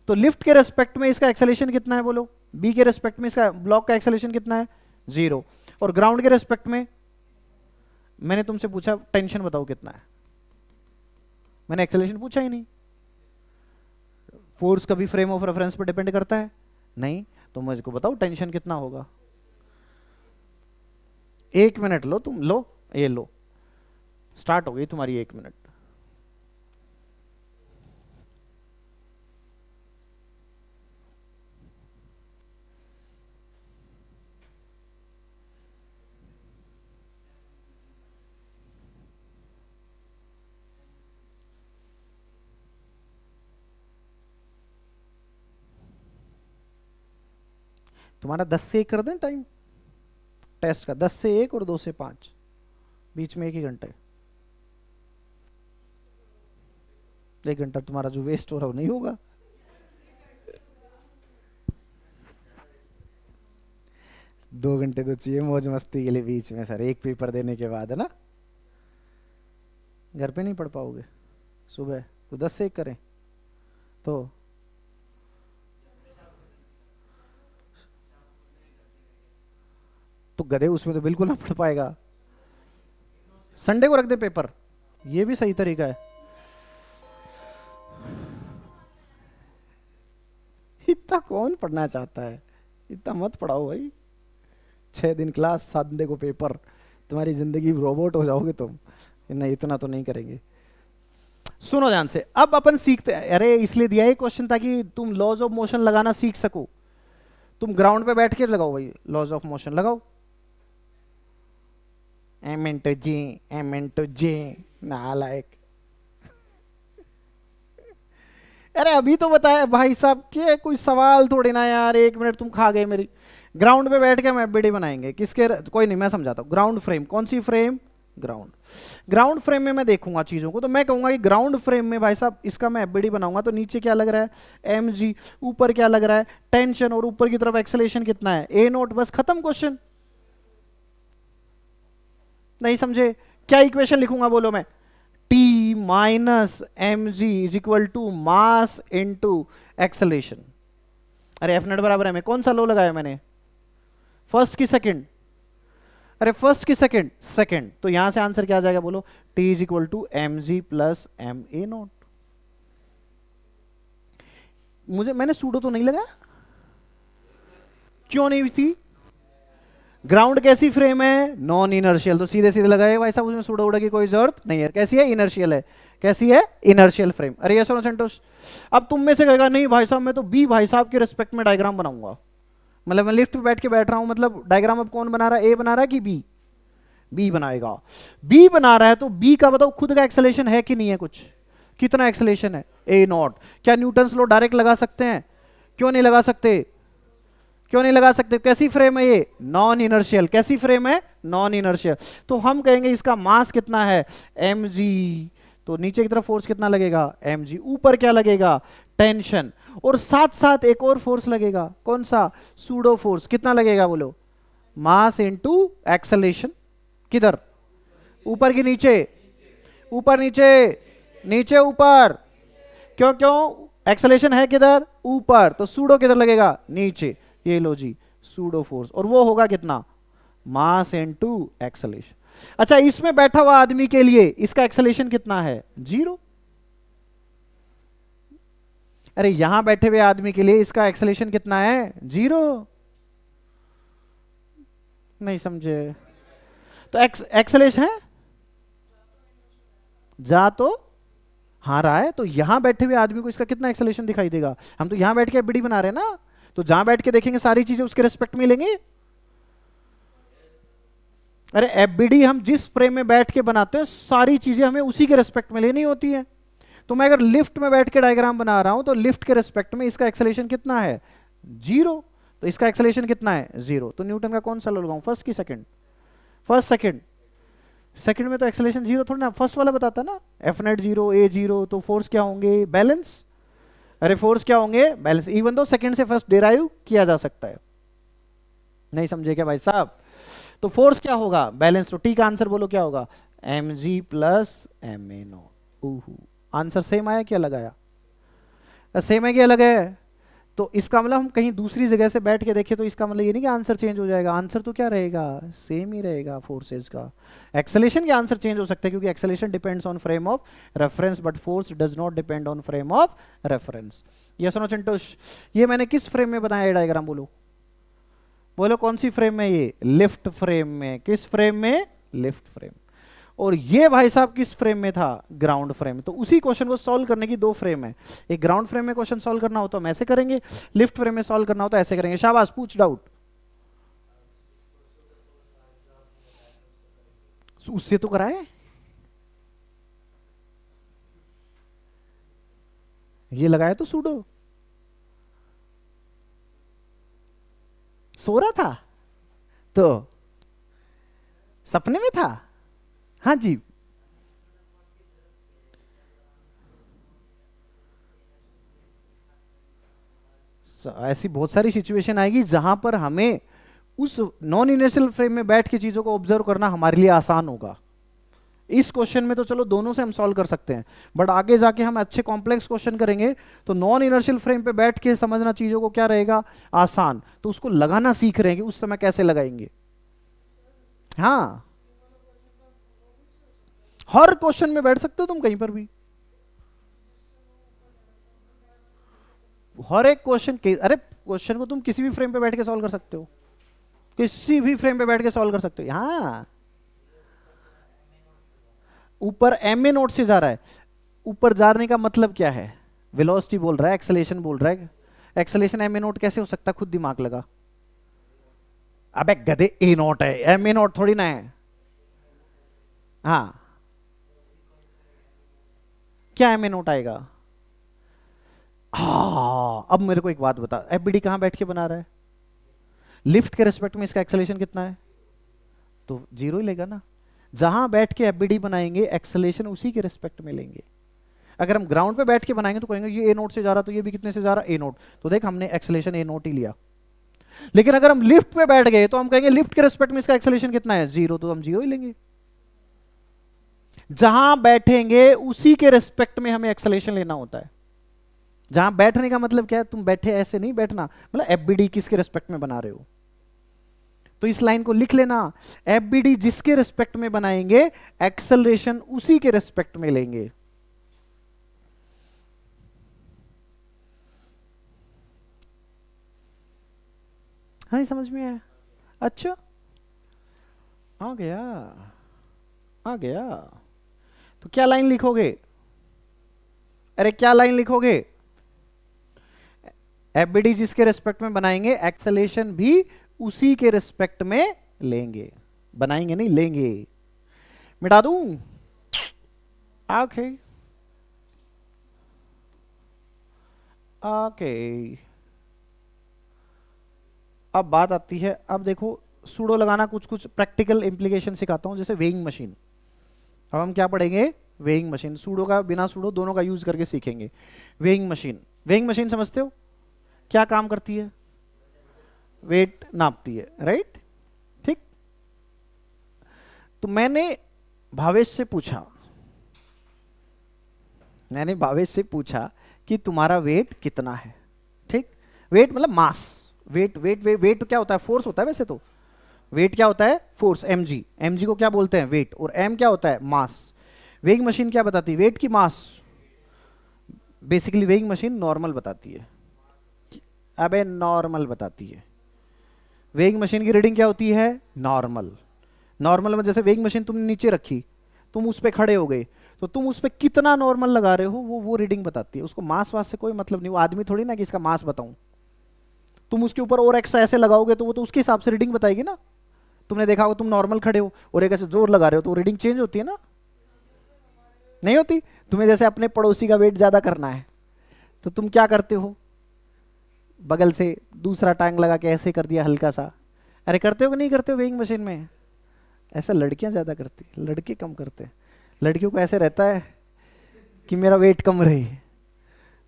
तो लिफ्ट के रेस्पेक्ट में इसका एक्सेलरेशन कितना है? बोलो। बी के रेस्पेक्ट में इसका ब्लॉक का एक्सेलरेशन कितना है? 0। और ग्राउंड के रेस्पेक्ट में मैंने तुमसे पूछा टेंशन बताओ कितना है, मैंने एक्सेलरेशन पूछा ही नहीं। फोर्स कभी फ्रेम ऑफ रेफरेंस पर डिपेंड करता है? नहीं। तो मुझको बताओ टेंशन कितना होगा? 1 मिनट लो तुम, लो ये लो, स्टार्ट हो गई तुम्हारी 1 मिनट। तुम्हारा 10 से 1 कर दें टाइम टेस्ट का, 10 से 1 और 2 से 5, बीच में 1 ही घंटे। 1 घंटा तुम्हारा जो वेस्ट हो रहा है वो नहीं होगा। दो घंटे तो चाहिए मौज मस्ती के लिए बीच में सर, एक पेपर देने के बाद, है ना। घर पे नहीं पढ़ पाओगे सुबह, तो 10 से 1 करें तो गधे उसमें तो बिल्कुल ना पढ़ पाएगा। संडे को रख दे पेपर, ये भी सही तरीका है। इतना कौन पढ़ना चाहता है, इतना मत पढ़ाओ भाई। 6 दिन क्लास, संडे को पेपर, तुम्हारी जिंदगी रोबोट हो जाओगे तुम। नहीं, इतना तो नहीं करेंगे। सुनो ध्यान से, अब अपन सीखते हैं। अरे इसलिए दिया है क्वेश्चन ताकि तुम लॉज ऑफ मोशन लगाना सीख सको। तुम ग्राउंड पे बैठ के लगाओ भाई, लॉज ऑफ मोशन लगाओ। एम इंटू जे, नालायक। अरे अभी तो बताया भाई साहब के कोई सवाल थोड़ी ना यार, 1 मिनट तुम खा गए मेरी। ग्राउंड पे बैठ के हम एफबीडी बनाएंगे किसके, कोई नहीं मैं समझाता हूँ। ग्राउंड फ्रेम, कौन सी फ्रेम, ग्राउंड। ग्राउंड फ्रेम में मैं देखूंगा चीजों को, तो मैं कहूंगा कि ग्राउंड फ्रेम में भाई साहब इसका मैं एफबीडी बनाऊंगा, तो नीचे क्या लग रहा है एम जी, ऊपर क्या लग रहा है टेंशन, और ऊपर की तरफ एक्सेलेरेशन कितना है ए नोट, बस खत्म क्वेश्चन। नहीं समझे, क्या इक्वेशन लिखूंगा बोलो मैं, T minus M G is equal to mass into acceleration. अरे एफ नेट बराबर है, मैं कौन सा लो लगाया मैंने, फर्स्ट की सेकंड, अरे फर्स्ट की सेकंड, सेकंड, तो यहां से आंसर क्या आ जाएगा बोलो, T is equal to M ji plus M A naught. मैंने सूडो तो नहीं लगाया, क्यों नहीं थी, ग्राउंड कैसी फ्रेम है, नॉन इनर्शियल, तो सीधे सीधे लगाए भाई साहब, उसमें सूडो उड़ा की कोई जरूरत नहीं है। कैसी है, इनर्शियल है। कैसी है, इनर्शियल फ्रेम। अरे यस और नो संतोष। अब तुम में से कहेगा नहीं भाई साहब मैं तो बी भाई साहब के रिस्पेक्ट में डायग्राम बनाऊंगा, मतलब मैं लिफ्ट पे बैठ के बैठ रहा हूं, मतलब डायग्राम अब कौन बना रहा है, ए बना रहा है कि बी, बी बनाएगा। बी बना रहा है तो बी का बताओ खुद का एक्सेलेरेशन है कि नहीं है, कुछ कितना एक्सेलेरेशन है, ए नॉट। क्या न्यूटन्स लॉ डायरेक्ट लगा सकते हैं, क्यों नहीं लगा सकते, क्यों नहीं लगा सकते। कैसी फ्रेम है ये, नॉन इनर्शियल। कैसी फ्रेम है, नॉन इनर्शियल। तो हम कहेंगे इसका मास कितना है एम जी, तो नीचे की तरफ फोर्स कितना लगेगा एम जी, ऊपर क्या लगेगा टेंशन, और साथ साथ एक और फोर्स लगेगा, कौन सा, सूडो फोर्स। कितना लगेगा बोलो, मास इनटू एक्सेलेरेशन। किधर, ऊपर की नीचे, ऊपर नीचे, नीचे ऊपर, क्यों क्यों, एक्सेलेरेशन है किधर ऊपर, तो सूडो किधर लगेगा नीचे। ये लो जी सूडो फोर्स, और वो होगा कितना, मास इनटू एक्सेलेरेशन। अच्छा इसमें बैठा हुआ आदमी के लिए इसका एक्सेलेरेशन कितना है, 0। अरे यहां बैठे हुए आदमी के लिए इसका एक्सेलेरेशन कितना है, 0। नहीं समझे, तो एक्सेलेरेशन है, जा तो हाँ रहा है, तो यहां बैठे हुए आदमी को इसका कितना एक्सेलेरेशन दिखाई देगा। हम तो यहां बैठ के एफबीडी बना रहे हैं ना, तो जहां बैठ के देखेंगे सारी चीजें उसके रिस्पेक्ट में लेंगे। अरे एफबीडी हम जिस फ्रेम में बैठ के बनाते हैं सारी चीजें हमें उसी के रिस्पेक्ट में लेनी होती है। तो मैं अगर लिफ्ट में बैठ के डायग्राम बना रहा हूं तो लिफ्ट के रिस्पेक्ट में इसका एक्सेलेरेशन कितना है, 0, तो इसका एक्सेलेरेशन कितना है 0। तो न्यूटन का कौन सा लॉ लगाऊं, फर्स्ट की सेकंड, फर्स्ट सेकंड, सेकंड में तो एक्सेलेरेशन 0 थोड़ा ना, फर्स्ट वाला बताता ना, एफ नेट 0 ए 0, तो फोर्स क्या होंगे बैलेंस। अरे फोर्स क्या होंगे बैलेंस, इवन दो सेकंड से फर्स्ट डिराइव किया जा सकता है। नहीं समझे क्या भाई साहब, तो फोर्स क्या होगा बैलेंस, तो टी का आंसर बोलो क्या होगा, M ji plus M A naught. Answer same आया क्या लगाया, सेम है क्या अलग है। तो इसका मतलब हम कहीं दूसरी जगह से बैठ के देखें तो इसका मतलब ये नहीं कि आंसर चेंज हो जाएगा, आंसर तो क्या रहेगा सेम ही रहेगा फोर्सेस का। एक्सेलेरेशन के आंसर चेंज हो सकते हैं क्योंकि acceleration depends on frame of reference but force does not depend on frame of reference. Yes no चिंटोश, ये मैंने किस फ्रेम में बनाया डायग्राम बोलो, बोलो कौन सी फ्रेम में, ये लिफ्ट फ्रेम में। किस फ्रेम में, लिफ्ट फ्रेम। और ये भाई साहब किस फ्रेम में था, ग्राउंड फ्रेम। तो उसी क्वेश्चन को सॉल्व करने की 2 फ्रेम है, एक ग्राउंड फ्रेम में क्वेश्चन सॉल्व करना हो तो हम ऐसे करेंगे, लिफ्ट फ्रेम में सॉल्व करना हो तो ऐसे करेंगे। शाबाश, पूछ डाउट, उससे तो कराए, ये लगाया तो सूडो। सो रहा था तो सपने में था। हाँ जी, ऐसी बहुत सारी सिचुएशन आएगी जहां पर हमें उस नॉन इनर्शियल फ्रेम में बैठ के चीजों को ऑब्जर्व करना हमारे लिए आसान होगा। इस क्वेश्चन में तो चलो दोनों से हम सॉल्व कर सकते हैं, बट आगे जाके हम अच्छे कॉम्प्लेक्स क्वेश्चन करेंगे तो नॉन इनर्शियल फ्रेम पे बैठ के समझना चीजों को क्या रहेगा, आसान। तो उसको लगाना सीख रहे हैं कि उस समय कैसे लगाएंगे। हाँ, हर क्वेश्चन में बैठ सकते हो तुम कहीं पर भी, हर एक क्वेश्चन के, अरे क्वेश्चन को तुम किसी भी फ्रेम पे बैठ के सॉल्व कर सकते हो, किसी भी फ्रेम पे बैठ के सॉल्व कर सकते हो। हाँ, ऊपर एम ए नोट से जा रहा है, ऊपर जाने का मतलब क्या है, वेलोसिटी बोल रहा है, एक्सेलेरेशन बोल रहा है। एक्सेलेरेशन एम ए नोट कैसे हो सकता, खुद दिमाग लगा। अबे गधे, ए नोट है, एम ए नोट थोड़ी ना है। हाँ, क्या एम ए नोट आएगा। हाँ, अब मेरे को एक बात बता, एफबीडी कहां बैठ के बना रहा है, लिफ्ट के रिस्पेक्ट में इसका एक्सेलेरेशन कितना है, तो जीरो ही लेगा ना। जहां बैठ के एफबीडी बनाएंगे एक्सेलेरेशन उसी के रिस्पेक्ट में लेंगे। अगर हम ग्राउंड पे बैठ के बनाएंगे तो कहेंगे ये ए नोट से जा रहा, तो ये भी कितने से जा रहा, ए नोट, तो देख हमने एक्सेलेरेशन ए नोट ही लिया। लेकिन अगर हम लिफ्ट पे बैठ गए तो हम कहेंगे लिफ्ट के रिस्पेक्ट में इसका एक्सेलेरेशन कितना है, जीरो, तो हम जीरो ही लेंगे। जहां बैठेंगे उसी के रिस्पेक्ट में हमें एक्सेलेरेशन लेना होता है। जहां बैठने का मतलब क्या है, तुम बैठे ऐसे नहीं बैठना, मतलब एफबीडी किसके रिस्पेक्ट में बना रहे हो, तो इस लाइन को लिख लेना, एफबीडी जिसके रिस्पेक्ट में बनाएंगे एक्सेलरेशन उसी के रिस्पेक्ट में लेंगे। हाँ, समझ में आया। अच्छा, आ गया, आ गया। तो क्या लाइन लिखोगे, अरे क्या लाइन लिखोगे, एफबीडी जिसके रिस्पेक्ट में बनाएंगे एक्सेलरेशन भी उसी के रिस्पेक्ट में लेंगे, बनाएंगे नहीं लेंगे। मिटा दूं, ओके ओके। अब बात आती है, अब देखो सूडो लगाना, कुछ कुछ प्रैक्टिकल इंप्लीकेशन सिखाता हूं, जैसे वेइंग मशीन। अब हम क्या पढ़ेंगे, वेइंग मशीन, सूडो का बिना सूडो दोनों का यूज करके सीखेंगे। वेइंग मशीन, वेइंग मशीन समझते हो क्या काम करती है, वेट नापती है, राइट, ठीक। तो मैंने भावेश से पूछा कि तुम्हारा वेट कितना है, ठीक। वेट मतलब मास, वेट वेट वेट वेट क्या होता है, फोर्स होता है वैसे तो। वेट क्या होता है, फोर्स, mg, mg को क्या बोलते हैं, वेट, और m क्या होता है, मास। वेइंग मशीन क्या बताती है, वेट की मास। बेसिकली वेइंग मशीन नॉर्मल बताती है, अबे नॉर्मल बताती है। वेइंग मशीन की रीडिंग क्या होती है, नॉर्मल। नॉर्मल में जैसे वेइंग मशीन तुमने नीचे रखी, तुम उस पर खड़े हो गए, तो तुम उस पर कितना नॉर्मल लगा रहे हो वो रीडिंग बताती है। उसको मास वास से कोई मतलब नहीं, वो आदमी थोड़ी ना कि इसका मास बताऊं। तुम उसके ऊपर और एक्स्ट्रा ऐसे लगाओगे तो वो तो उसके हिसाब से रीडिंग बताएगी ना। तुमने देखा होगा, तुम नॉर्मल खड़े हो और एक ऐसे जोर लगा रहे हो तो रीडिंग चेंज होती है ना, नहीं होती। तुम्हें जैसे अपने पड़ोसी का वेट ज्यादा करना है तो तुम क्या करते हो, बगल से दूसरा टांग लगा के ऐसे कर दिया हल्का सा। अरे करते हो कि नहीं करते हो वेइंग मशीन में, ऐसा लड़कियां ज्यादा करती, लड़के कम करते हैं। लड़कियों को ऐसे रहता है कि मेरा वेट कम रहे,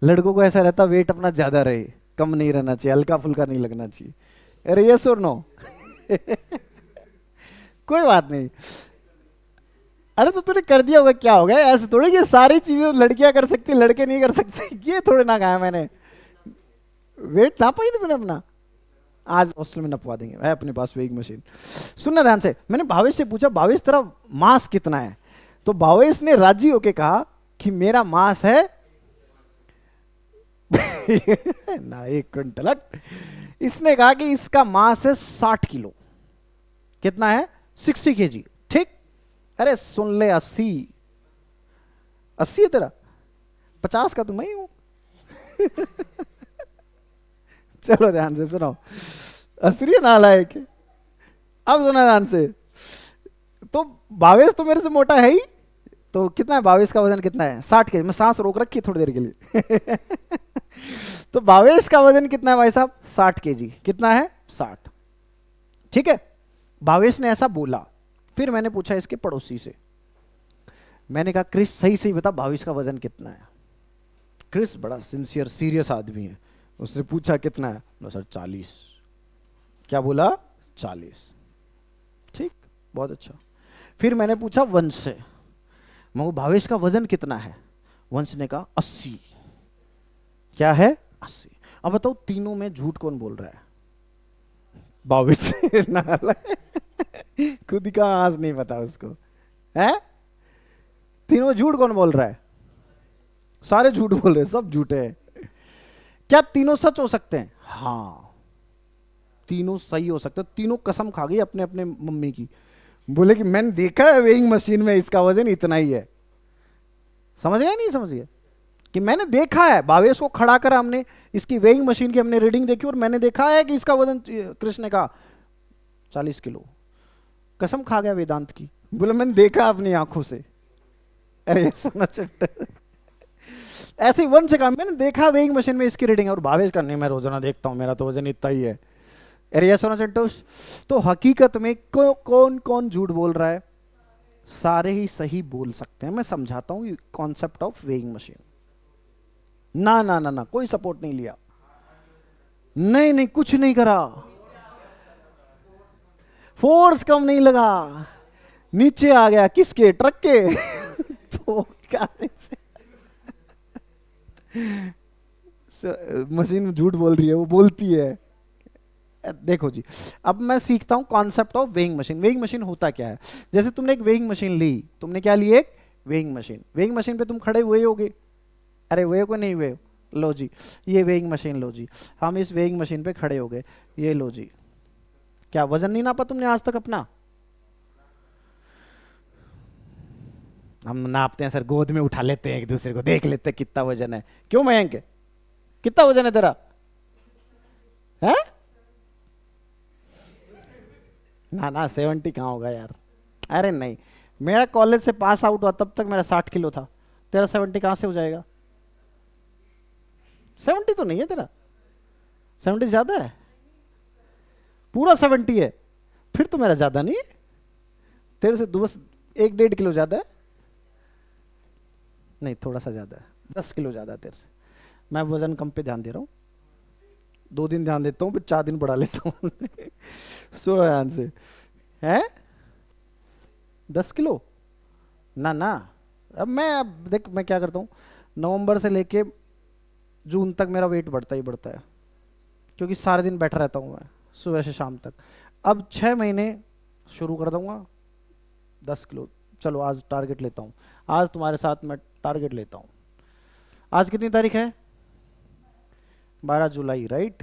लड़कों को ऐसा रहता है वेट अपना ज्यादा रहे, कम नहीं रहना चाहिए, हल्का फुल्का नहीं लगना चाहिए। अरे यस और नो कोई बात नहीं। अरे तो तूने कर दिया होगा, क्या हो गया, ऐसे थोड़ी कि सारी चीजें लड़कियां कर सकती लड़के नहीं कर सकते, ये थोड़े ना कहा मैंने। वेट नापा ही नहीं तूने अपना, आज हॉस्टल में नपवा देंगे, है अपने पास वेइंग मशीन। सुनना ध्यान से, मैंने भावेश से पूछा, भावेश तेरा मास कितना है, तो भावेश ने राजी होके कहा कि मेरा मास है ना 1 क्विंटल। इसने कहा कि इसका मास है 60 किलो। कितना है, 60 केजी, ठीक। अरे सुन ले, 80 है तेरा, 50 का तो मैं ही हूं चलो ध्यान से सुनो, असली नालायक। अब सुना ध्यान से, तो भावेश तो मेरे से मोटा है ही, तो कितना है भावेश का वजन, कितना है, 60 केजी। मैं सांस रोक रखी थोड़ी देर के लिए तो भावेश का वजन कितना है भाई साहब, 60 केजी। कितना है, 60। ठीक है, भावेश ने ऐसा बोला। फिर मैंने पूछा इसके पड़ोसी से, मैंने कहा क्रिस सही सही बता भावेश का वजन कितना है। क्रिस बड़ा सिंसियर सीरियस आदमी है, उसने पूछा कितना है, बोला सर 40। क्या बोला? 40। ठीक, बहुत अच्छा। फिर मैंने पूछा वंश से, मैं भावेश का वजन कितना है? वंश ने कहा 80। क्या है? 80। अब बताओ तीनों में झूठ कौन बोल रहा है? भावेश खुद ही का आंस नहीं पता उसको है। तीनों में झूठ कौन बोल रहा है? सारे झूठ बोल रहे हैं, सब झूठे हैं। क्या तीनों सच हो सकते हैं? हाँ, तीनों सही हो सकते हैं। तीनों कसम खा गई अपने अपने मम्मी की, बोले कि मैंने देखा है वेइंग मशीन में इसका वजन इतना ही है। समझ गया नहीं समझ गया? कि मैंने देखा है, भावेश को खड़ा करा हमने, इसकी वेइंग मशीन की हमने रीडिंग देखी और मैंने देखा है कि इसका वजन, कृष्ण का 40 किलो। कसम खा गया वेदांत की, बोले मैंने देखा अपनी आंखों से। अरे सोना चट्टा ऐसे ही वंश का मैंने देखा वेइंग मशीन में इसकी रीडिंग, और भावेश का नहीं मैं रोजाना देखता हूं, मेरा तो वजन इतना ही है। अरे सोना चट्टोश, तो हकीकत में कौन कौन झूठ बोल रहा है? सारे ही सही बोल सकते हैं। मैं समझाता हूं कॉन्सेप्ट ऑफ वेइंग मशीन। ना ना ना ना, कोई सपोर्ट नहीं लिया, नहीं नहीं कुछ नहीं करा, फोर्स कम नहीं लगा, नीचे आ गया किसके? ट्रक के तो क्या मशीन झूठ बोल रही है, वो बोलती है। देखो जी, अब मैं सीखता हूं concept of weighing machine. Weighing machine होता क्या है? जैसे तुमने एक वेइंग मशीन ली, तुमने क्या ली? एक वेइंग मशीन। वेइंग मशीन पे तुम खड़े हुए होगे, अरे हुए को नहीं हुए? लो जी, ये वेइंग मशीन लो जी, हम इस वेइंग मशीन पे खड़े हो गए, ये लो जी। क्या वजन नहीं नापा तुमने आज तक अपना? हम नापते हैं सर, गोद में उठा लेते हैं एक दूसरे को, देख लेते हैं कितना वजन है। क्यों मयंक, कितना वजन है तेरा? है ना ना 70 कहाँ होगा यार? अरे नहीं, मेरा कॉलेज से पास आउट हुआ तब तक मेरा 60 किलो था, तेरा 70 कहाँ से हो जाएगा? 70 तो नहीं है तेरा, 70 ज्यादा है, पूरा 70 है, फिर तो मेरा ज्यादा नहीं है, तेरे से बस 1-1.5 किलो ज्यादा है। नहीं थोड़ा सा ज्यादा है, 10 किलो ज्यादा है तेरे से। मैं वजन कम पे ध्यान दे रहा हूँ, 2 दिन ध्यान देता हूँ, फिर 4 दिन बढ़ा लेता हूँ सुनो ध्यान से, है 10 किलो ना ना। अब देख मैं क्या करता हूँ, नवंबर से लेके जून तक मेरा वेट बढ़ता ही बढ़ता है, क्योंकि सारे दिन बैठा रहता हूँ मैं सुबह से शाम तक। अब 6 महीने शुरू कर दूंगा 10 किलो। चलो आज टारगेट लेता हूँ, आज तुम्हारे साथ मैं टारगेट लेता हूँ। आज कितनी तारीख है? 12 जुलाई, राइट?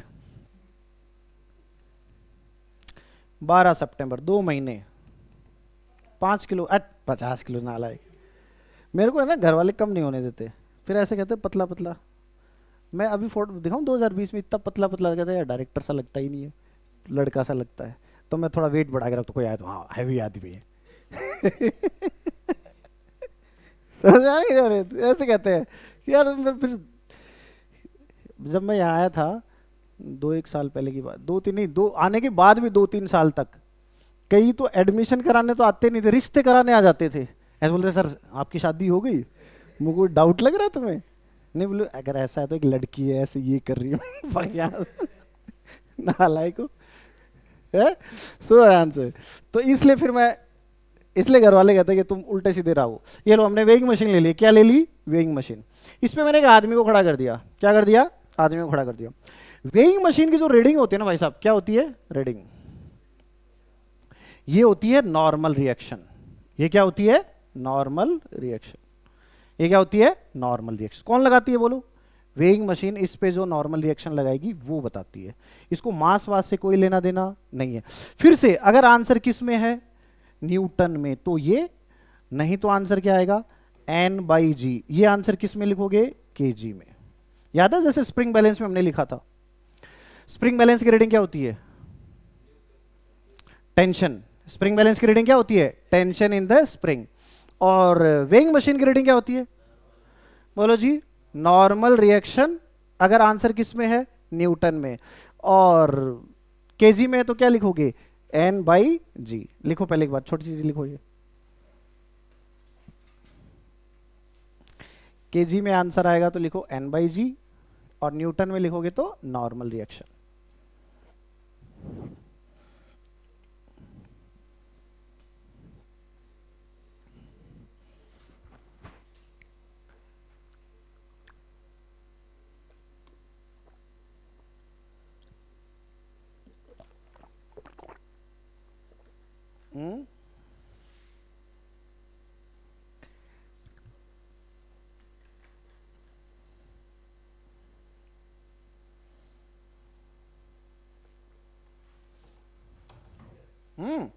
12 सितंबर, 2 महीने 5 किलो 50 किलो नालायक। मेरे को है ना घर वाले कम नहीं होने देते, फिर ऐसे कहते पतला पतला। मैं अभी फोटो दिखाऊं 2020 में, इतना पतला पतला कहते हैं यार, डायरेक्टर सा लगता ही नहीं है, लड़का सा लगता है। तो मैं थोड़ा वेट बढ़ा के रखता, कोई आया तो हाँ हैवी आदमी है समझ आ रही है? ऐसे कहते हैं यार। फिर जब मैं यहाँ आया था 2-1 साल पहले की बात, 2-3 नहीं, 2 आने के बाद भी 2-3 साल तक कई तो एडमिशन कराने तो आते नहीं थे, रिश्ते कराने आ जाते थे। ऐसे बोलते सर आपकी शादी हो गई, मुझे डाउट लग रहा है तुम्हें? नहीं बोले अगर ऐसा है तो एक लड़की है ऐसे ये कर रही है नालायक को है। सो आंसर तो इसलिए फिर मैं, इसलिए घर वाले कहते हैं कि तुम उल्टे सीधे रहो। ये लो हमने वेइंग मशीन ले ली। क्या ले ली? Weighing machine. इस पे मैंने एक आदमी को खड़ा कर दिया। क्या कर दिया? आदमी को खड़ा कर दिया। वेइंग मशीन की जो रीडिंग होती है ना भाई साहब, क्या होती है रीडिंग? ये होती है नॉर्मल रिएक्शन। ये क्या होती है? Normal reaction. ये क्या होती है? Normal reaction. कौन लगाती है बोलो? वेइंग मशीन इस पे जो नॉर्मल रिएक्शन लगाएगी वो बताती है। इसको मास वास से कोई लेना देना नहीं है। फिर से अगर आंसर किस में है? न्यूटन में, तो ये नहीं तो आंसर क्या आएगा? N/G। ये आंसर किस में लिखोगे? kg में। याद है जैसे स्प्रिंग बैलेंस में हमने लिखा था, स्प्रिंग बैलेंस की रीडिंग क्या होती है? टेंशन। स्प्रिंग बैलेंस की रीडिंग क्या होती है? Tension in the spring. और वेइंग मशीन की रीडिंग क्या होती है? बोलो जी, नॉर्मल रिएक्शन। अगर आंसर किस में है? न्यूटन में। और केजी में है तो क्या लिखोगे? एन बाई जी। लिखो पहले एक बार, छोटी चीज लिखो ये, केजी में आंसर आएगा तो लिखो एन बाई जी, और न्यूटन में लिखोगे तो नॉर्मल रिएक्शन। हम्म, हम्म।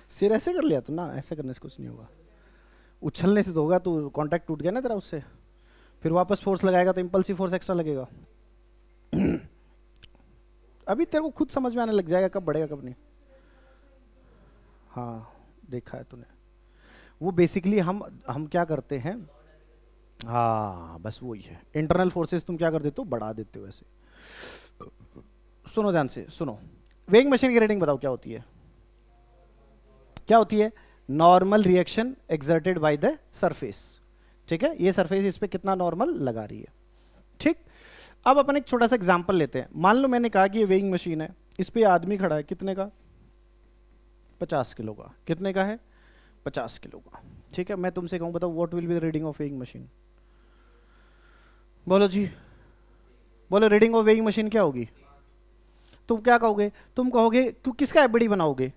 सिर ऐसे कर लिया तू ना, ऐसे करने से कुछ नहीं होगा, उछलने से तो होगा, तू कांटेक्ट टूट गया ना तेरा उससे, फिर वापस फोर्स लगाएगा तो इंपल्सिव फोर्स एक्स्ट्रा लगेगा। अभी तेरे को खुद समझ में आने लग जाएगा कब बढ़ेगा कब नहीं। हाँ देखा है तूने, वो बेसिकली हम क्या करते हैं, हाँ बस वही है, इंटरनल फोर्सेस तुम क्या कर देते हो, बढ़ा देते हो ऐसे। सुनो ध्यान से सुनो, वेइंग मशीन की रेटिंग बताओ क्या होती है, क्या होती है, normal reaction exerted by the surface. ठीक है, ये सरफेस इस पे कितना नॉर्मल लगा रही है। ठीक, अब अपन एक छोटा सा एग्जांपल लेते हैं। मान लो मैंने कहा कि ये वेइंग मशीन है, इस पे आदमी खड़ा है, कितने का, 50 किलो का। कितने का है, 50 किलो का। ठीक है, मैं तुमसे कहूँ बताओ what will be the reading of weighing machine, बोलो जी, बोलो रीडिंग ऑफ वेइंग मशीन क्या होगी। तुम क्या कहोगे, तुम कहोगे क्यों, किसका एफबीडी बनाओगे,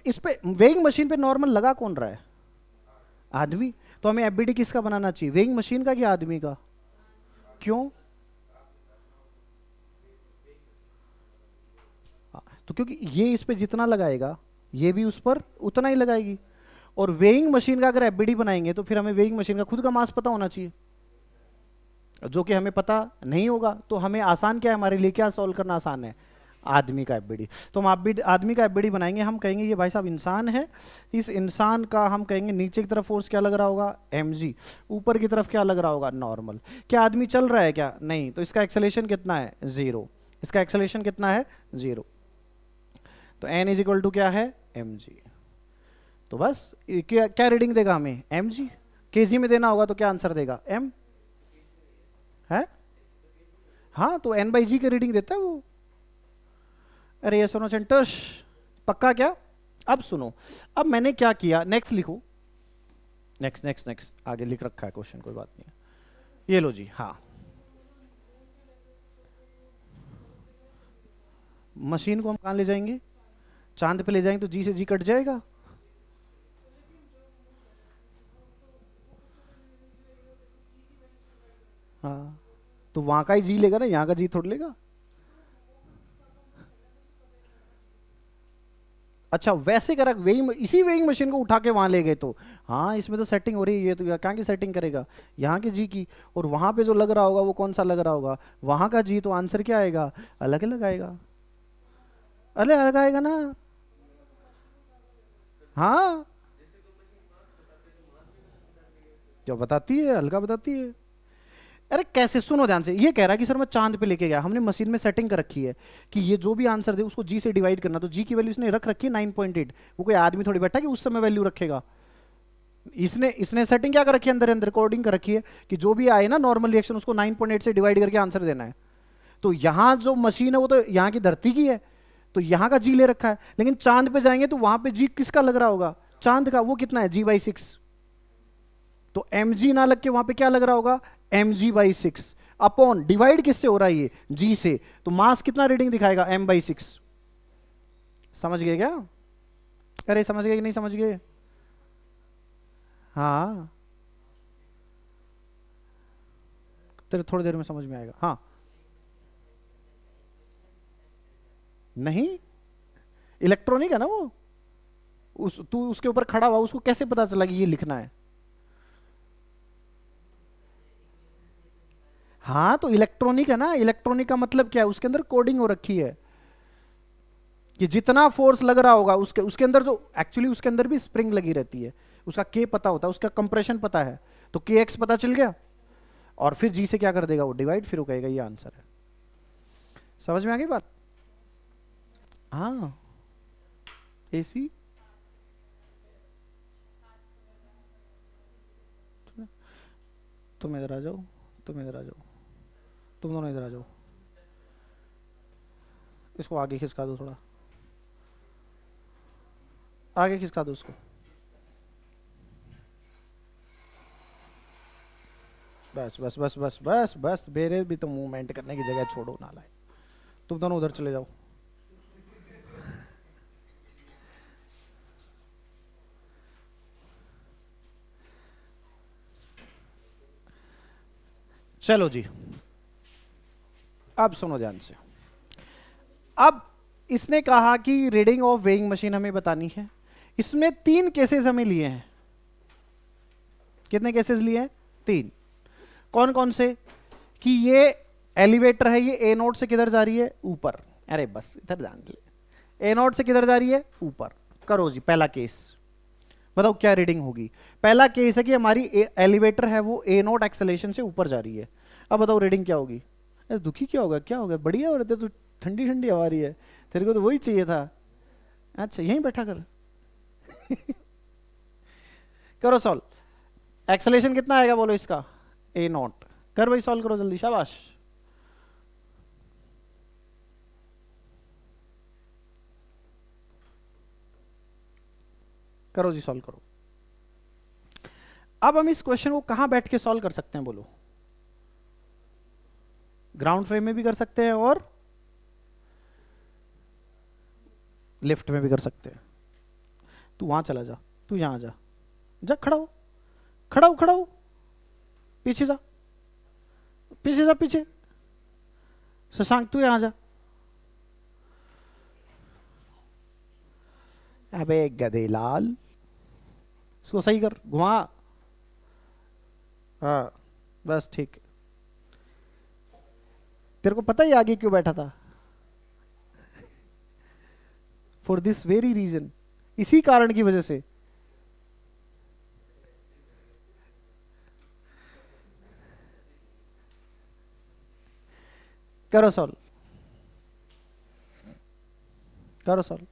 इस पे वेइंग मशीन पे नॉर्मल लगा कौन रहा है, आदमी। तो हमें एफबीडी किसका बनाना चाहिए, वेइंग मशीन का कि आदमी का, क्यों, तो क्योंकि ये इस पे जितना लगाएगा ये भी उस पर उतना ही लगाएगी। और वेइंग मशीन का अगर एफबीडी बनाएंगे तो फिर हमें वेइंग मशीन का खुद का मास पता होना चाहिए, जो कि हमें पता नहीं होगा। तो हमें आसान क्या है, हमारे लिए क्या सॉल्व करना आसान है, आदमी का एफबीडी। तो हम आदमी का एफबीडी बनाएंगे, हम कहेंगे ये भाई साहब इंसान है, इस इंसान का हम कहेंगे नीचे की तरफ फोर्स क्या लग रहा होगा, mg, ऊपर की तरफ क्या लग रहा होगा, नॉर्मल। क्या आदमी चल रहा है क्या, नहीं, तो इसका एक्सेलेरेशन कितना है, 0, इसका एक्सेलेरेशन कितना है, 0। तो n इज इक्वल टू क्या है, mg। तो बस क्या क्या रीडिंग देगा हमें, mg। केजी में देना होगा तो क्या आंसर देगा, m है, हाँ तो n बाई जी की रीडिंग देता है वो। अरे ये सुनो चंटोश, पक्का क्या। अब सुनो, अब मैंने क्या किया, नेक्स्ट लिखो, नेक्स्ट नेक्स्ट नेक्स्ट, आगे लिख रखा है क्वेश्चन, कोई बात नहीं है, ये लो जी। हाँ, मशीन को हम कहाँ ले जाएंगे, चांद पे ले जाएंगे तो जी से जी कट जाएगा। हाँ, तो वहां का ही जी लेगा ना, यहाँ का जी थोड़ा लेगा। अच्छा वैसे करा, वेइंग इसी वेइंग मशीन को उठा के वहां ले गए तो, हाँ इसमें तो सेटिंग हो रही है, ये तो कहाँ की सेटिंग करेगा, यहाँ की जी की। और वहां पे जो लग रहा होगा वो कौन सा लग रहा होगा, वहां का जी। तो आंसर क्या आएगा, अलग अलग आएगा, अलग अलग आएगा ना। हाँ, क्या बताती है, हल्का बताती है। अरे कैसे, सुनो ध्यान से, ये कह रहा है कि सर मैं चांद पे लेके गया, हमने मशीन में सेटिंग कर रखी है कि ये जो भी आंसर दे उसको जी से डिवाइड करना, तो जी की वैल्यू इसने रख रखी है 9.8। वो कोई आदमी थोड़ी बैठा कि उस समय वैल्यू रखेगा, इसने इसने सेटिंग क्या कर रखी है, अंदर अंदर कोडिंग कर रखी है कि जो भी आए ना नॉर्मल रिएक्शन उसको 9.8 से डिवाइड करके आंसर देना है। तो यहाँ जो मशीन है वो तो यहाँ की धरती की है, तो यहाँ का जी ले रखा है। लेकिन चांद पे जाएंगे तो वहां पे जी किसका लग रहा होगा, चांद का। वो कितना है, g/6। तो mg ना लग के वहां पे क्या लग रहा होगा, mg/6 अपॉन डिवाइड किससे हो रहा है, ये g से। तो मास कितना रीडिंग दिखाएगा, m/6। समझ गए क्या, अरे समझ गए कि नहीं समझ गए। हाँ तेरे थोड़ी देर में समझ में आएगा। हाँ नहीं, इलेक्ट्रॉनिक है ना वो, तू उसके ऊपर खड़ा हुआ, उसको कैसे पता चला कि ये लिखना है। हाँ तो इलेक्ट्रॉनिक है ना, इलेक्ट्रॉनिक का मतलब क्या है, उसके अंदर कोडिंग हो रखी है कि जितना फोर्स लग रहा होगा उसके उसके अंदर जो एक्चुअली उसके अंदर भी स्प्रिंग लगी रहती है, उसका के पता होता है, उसका कंप्रेशन पता है, तो के एक्स पता चल गया, और फिर जी से क्या कर देगा वो, डिवाइड, फिर वो कहेगा ये आंसर है। समझ में आ गई बात? हाँ, एसी तुम इधर आ जाओ, तुम इधर आ जाओ, तुम दोनों इधर आ जाओ, इसको आगे खिसका दो, थोड़ा आगे खिसका दो उसको, बस बस बस बस बस बस, मेरे भी तो मूवमेंट करने की जगह छोड़ो ना लाए, तुम दोनों उधर चले जाओ। चलो जी, अब सुनो ध्यान से। अब इसने कहा कि रीडिंग ऑफ वेइंग मशीन हमें बतानी है। इसमें 3 केसेस हमें लिए हैं। कितने केसेस लिए हैं? 3। कौन कौन से? कि ये एलिवेटर है, ये ए नोड से किधर जा रही है? ऊपर। अरे बस इधर जान ले, ए नोड से किधर जा रही है? ऊपर। करो जी पहला केस, बताओ क्या रीडिंग होगी। पहला केस है कि हमारी एलिवेटर है वो ए नोट एक्सेलेरेशन से ऊपर जा रही है। अब बताओ रीडिंग क्या होगी? अरे दुखी क्या होगा, क्या होगा, बढ़िया हो रहे थे तो, ठंडी ठंडी हवा रही है, तेरे को तो वही चाहिए था। अच्छा यहीं बैठा कर। करो सॉल्व। एक्सेलेरेशन कितना आएगा बोलो इसका? ए नॉट। कर भाई सॉल्व करो जल्दी, शाबाश। करो जी सॉल्व करो। अब हम इस क्वेश्चन को कहां बैठ के सॉल्व कर सकते हैं बोलो? ग्राउंड फ्रेम में भी कर सकते हैं और लिफ्ट में भी कर सकते हैं। तू वहां चला जा, तू यहां जा, जा खड़ा हो, खड़ा हो, खड़ा हो, पीछे जा, पीछे जा, पीछे। शशांक तू यहां जा। अबे गधेलाल, इसको सही कर, घुमा। हाँ बस ठीक। तेरे को पता ही आगे क्यों बैठा था? फॉर दिस वेरी रीजन, इसी कारण की वजह से। करो सॉल्व, करो सॉल्व।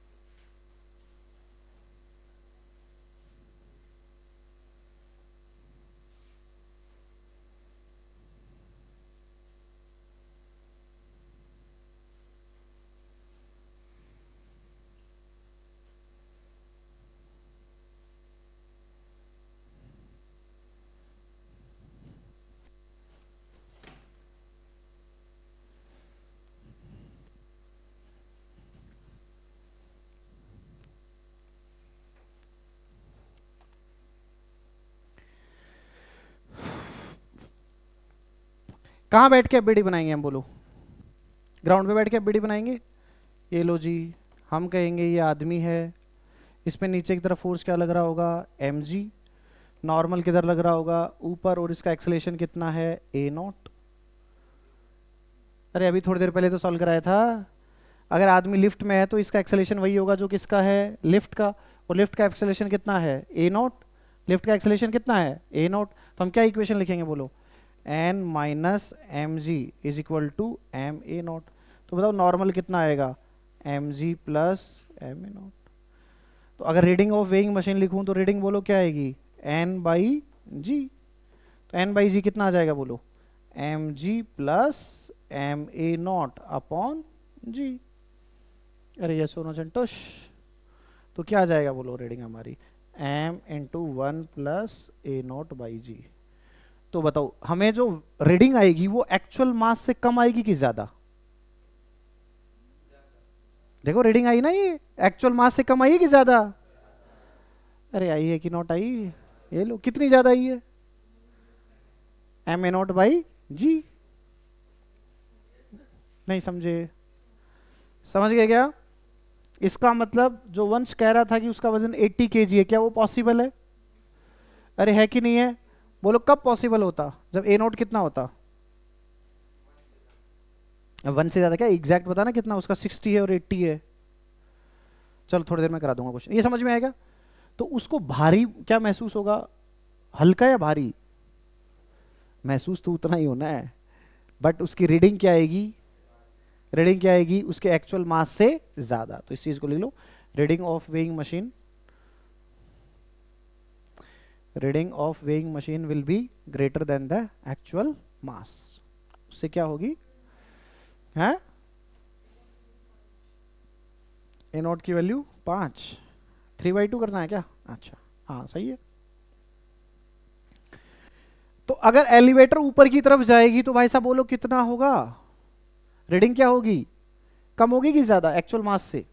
कहां बैठ के बीडी बनाएंगे हम बोलो? ग्राउंड पे बैठ के बीडी बनाएंगे। ये लो जी, हम कहेंगे ये आदमी है, इस पे नीचे की तरफ फोर्स क्या लग रहा होगा? mg। नॉर्मल किधर लग रहा होगा? ऊपर। और इसका एक्सेलेरेशन कितना है? a not. अरे अभी थोड़ी देर पहले तो सॉल्व कराया था। अगर आदमी लिफ्ट में है तो इसका एक्सेलेरेशन वही होगा जो किसका है? लिफ्ट का। और लिफ्ट का एक्सेलेरेशन कितना है? a naught. लिफ्ट का एक्सेलेरेशन कितना है? a naught. तो हम क्या इक्वेशन लिखेंगे बोलो? n minus M G is equal to M A naught. तो बताओ नॉर्मल कितना आएगा? M ji plus M A naught. तो अगर रीडिंग ऑफ वेइंग मशीन लिखूं तो रीडिंग बोलो क्या आएगी? n by g. तो n बाई जी कितना आ जाएगा बोलो? M ji plus M A naught upon g. अरे ये सोनो संतोष, तो क्या आ जाएगा बोलो रीडिंग हमारी? m into 1 plus a naught by g. तो बताओ हमें जो रीडिंग आएगी वो एक्चुअल मास से कम आएगी कि ज्यादा? देखो रीडिंग आई ना, ये एक्चुअल मास से कम आई कि ज्यादा? अरे आई है कि नॉट आई? ये लो कितनी ज्यादा आई है? M A naught by G. नहीं समझे? समझ गए क्या? इसका मतलब जो वंश कह रहा था कि उसका वजन 80 केजी है, क्या वो पॉसिबल है? अरे है कि नहीं है? बोलो कब पॉसिबल होता? जब ए नोट कितना होता? 1 से ज्यादा। क्या एग्जैक्ट बताना कितना उसका? 60 है और 80 है। चलो थोड़ी देर में करा दूंगा क्वेश्चन, ये समझ में आएगा। तो उसको भारी क्या महसूस होगा, हल्का या भारी? महसूस तो उतना ही होना है, बट उसकी रीडिंग क्या आएगी, रीडिंग क्या आएगी उसके एक्चुअल मास से ज्यादा। तो इस चीज को लिख लो, reading of weighing machine, reading of weighing machine will be greater than the actual mass. उससे क्या होगी, है ए नॉट की वैल्यू 5, 3/2 करना है क्या? अच्छा हाँ सही है। तो अगर एलिवेटर ऊपर की तरफ जाएगी तो भाई साहब बोलो कितना होगा, रीडिंग क्या होगी, कम होगी कि ज्यादा, एक्चुअल मास से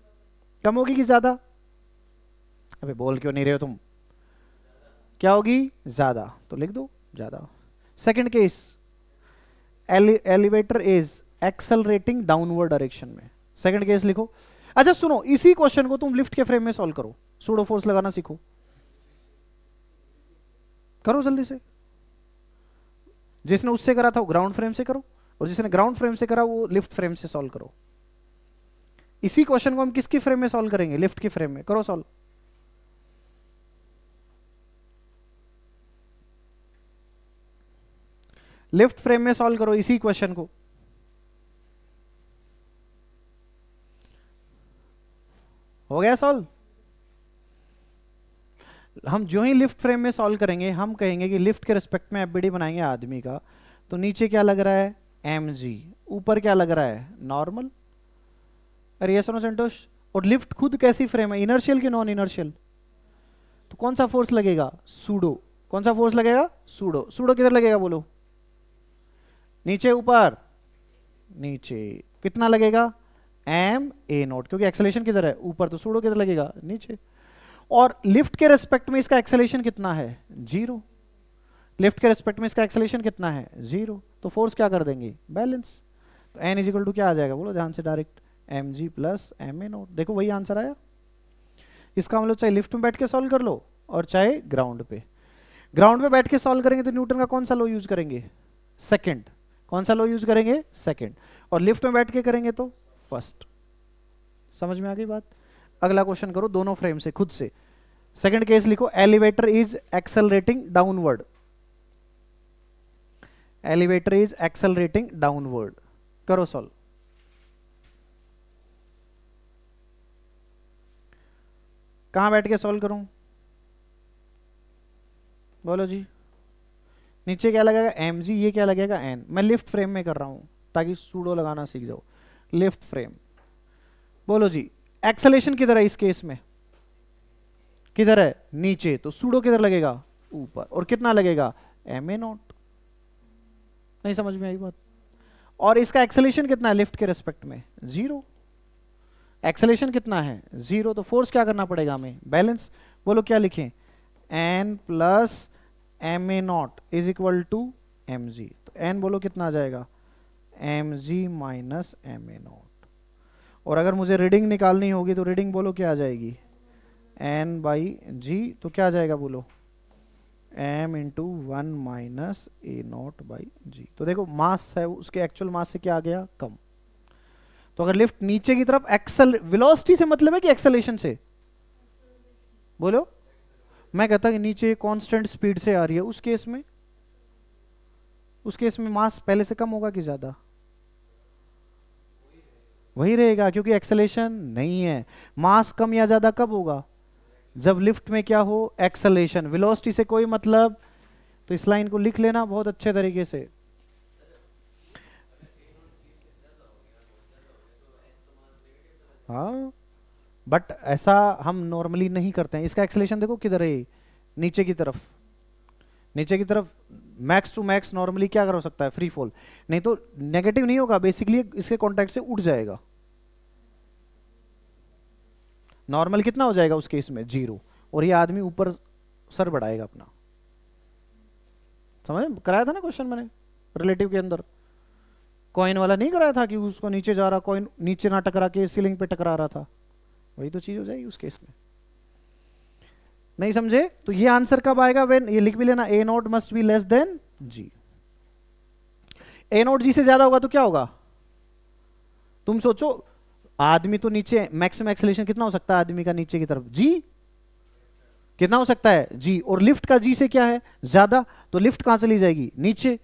कम होगी कि ज्यादा? अबे बोल क्यों नहीं रहे हो तुम, क्या होगी, ज्यादा, तो लिख दो ज्यादा। Second case, elevator is accelerating downward direction में, सेकंड केस लिखो। अच्छा सुनो, इसी क्वेश्चन को तुम लिफ्ट के फ्रेम में सॉल्व करो, सूडो फोर्स लगाना सीखो, करो जल्दी से। जिसने उससे करा था वो ग्राउंड फ्रेम से करो, और जिसने ग्राउंड फ्रेम से करा वो लिफ्ट फ्रेम से सॉल्व करो। इसी क्वेश्चन को हम किसकी फ्रेम में सॉल्व करेंगे, लिफ्ट की फ्रेम में, करो सॉल्व। लिफ्ट फ्रेम में सॉल्व करो इसी क्वेश्चन को। हो गया सॉल्व? हम जो ही लिफ्ट फ्रेम में सॉल्व करेंगे हम कहेंगे कि लिफ्ट के रिस्पेक्ट में एफबीडी बनाएंगे आदमी का, तो नीचे क्या लग रहा है, mg, ऊपर क्या लग रहा है, नॉर्मल। अरे ये सुनो संतोष, और लिफ्ट खुद कैसी फ्रेम है, इनर्शियल की नॉन इनर्शियल? तो कौन सा फोर्स लगेगा, सूडो। कौन सा फोर्स लगेगा, सूडो। सूडो किधर लगेगा बोलो, नीचे ऊपर, नीचे। कितना लगेगा, एम ए नॉट, क्योंकि एक्सेलेरेशन किधर है, ऊपर, तो सूडो किधर लगेगा, नीचे। और लिफ्ट के रेस्पेक्ट में इसका एक्सेलेरेशन कितना है, 0। लिफ्ट के रेस्पेक्ट में इसका एक्सेलेरेशन कितना है, 0, तो फोर्स क्या कर देंगे, बैलेंस। तो एन इज इक्वल टू क्या आ जाएगा बोलो ध्यान से, direct M ji plus M A naught. देखो वही आंसर आया। इसका मतलब चाहे लिफ्ट में बैठ के सॉल्व कर लो और चाहे ग्राउंड पे। ग्राउंड पे बैठ के सॉल्व करेंगे तो न्यूटन का कौन सा लॉ यूज करेंगे, सेकंड। कौन सा लॉ यूज करेंगे, सेकंड। और लिफ्ट में बैठ के करेंगे तो फर्स्ट। समझ में आ गई बात? अगला क्वेश्चन करो दोनों फ्रेम से खुद से। सेकंड केस लिखो, elevator is accelerating downward, elevator is accelerating downward. करो सॉल्व। कहां बैठ के सॉल्व करूं, बोलो जी। नीचे क्या लगेगा, एम जी, ये क्या लगेगा, एन। मैं लिफ्ट फ्रेम में कर रहा हूं ताकि सूडो लगाना सीख जाओ। लिफ्ट फ्रेम, बोलो जी, एक्सेलेरेशन किधर है इस केस में, किधर है, नीचे, तो सूडो किधर लगेगा, ऊपर। और कितना लगेगा, एम ए नॉट। नहीं समझ में आई बात? और इसका एक्सेलेरेशन कितना है लिफ्ट के रेस्पेक्ट में, 0। एक्सेलेरेशन कितना है, 0, तो फोर्स क्या करना पड़ेगा हमें, बैलेंस। बोलो क्या लिखें, N plus M A naught is equal to M G. तो एन बोलो कितना आ जाएगा, एम जी माइनस एम ए नॉट। और अगर मुझे रीडिंग निकालनी होगी तो रीडिंग बोलो क्या आ जाएगी, एन बाई जी। तो क्या आ जाएगा बोलो, m into 1 minus a naught by g. तो देखो मास है उसके एक्चुअल मास से क्या आ गया, कम। तो अगर लिफ्ट नीचे की तरफ, एक्सल वेलोसिटी से मतलब है कि एक्सेलेरेशन से, बोलो। मैं कहता कि नीचे कांस्टेंट स्पीड से आ रही है, उस केस में, उस केस में मास पहले से कम होगा कि ज्यादा, वही रहेगा क्योंकि एक्सेलेरेशन नहीं है। मास कम या ज्यादा कब होगा, जब लिफ्ट में क्या हो, एक्सेलेरेशन। वेलोसिटी से कोई मतलब। तो इस लाइन को लिख लेना बहुत अच्छे तरीके से। हाँ बट ऐसा हम नॉर्मली नहीं करते हैं। इसका एक्सेलेरेशन देखो किधर है, नीचे की तरफ, नीचे की तरफ। मैक्स टू मैक्स नॉर्मली क्या कर सकता है, फ्री फॉल, नहीं तो नेगेटिव नहीं होगा, बेसिकली इसके कांटेक्ट से उठ जाएगा। नॉर्मल कितना हो जाएगा उस केस में, 0। और ये आदमी ऊपर सर बढ़ाएगा अपना। समझ कराया था ना क्वेश्चन मैंने रिलेटिव के अंदर, कॉइन वाला नहीं कराया था कि उसको नीचे जा रहा, कॉइन नीचे ना टकरा के सीलिंग पे टकरा रहा था। वही तो चीज हो जाएगी उस केस में। नहीं समझे? तो ये आंसर कब आएगा, व्हेन, ये लिख भी लेना, a naught must be less than g. A naught g से ज्यादा होगा तो क्या होगा, तुम सोचो। आदमी तो नीचे, मैक्सिमम एक्सेलेरेशन कितना हो सकता है आदमी का नीचे की तरफ, जी। कितना हो सकता है जी, और लिफ्ट का जी से क्या है ज्यादा, तो लिफ्ट कहां चली जाएगी नीचे,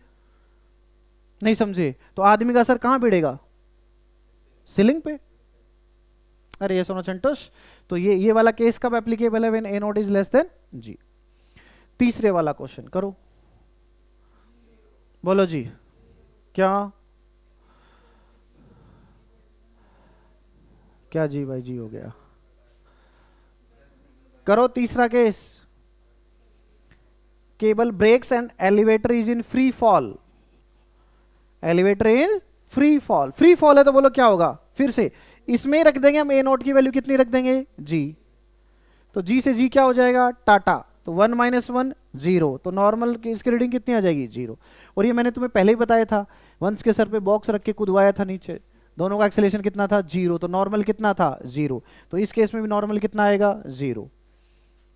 नहीं समझे, तो आदमी का असर कहां भिड़ेगा, सीलिंग पे। अरे ये सुनो संतोष, तो ये वाला केस कब एप्लीकेबल है, when a naught is less than g. तीसरे वाला क्वेश्चन करो, बोलो जी क्या, क्या जी भाई जी हो गया, करो तीसरा case. Cable breaks and elevator is in free fall, elevator in free fall, free fall है तो बोलो क्या होगा, फिर से इसमें रख देंगे हम ए नोट की वैल्यू कितनी रख देंगे जी, तो जी से जी क्या हो जाएगा टाटा, तो 1 - 1 0, तो नॉर्मल की इसकी रीडिंग कितनी आ जाएगी 0। और ये मैंने तुम्हें पहले ही बताया था, वंश के सर पे बॉक्स रख के कूदवाया था नीचे, दोनों का एक्सेलेरेशन कितना था 0, तो नॉर्मल कितना था 0, तो इस केस में भी नॉर्मल कितना आएगा 0।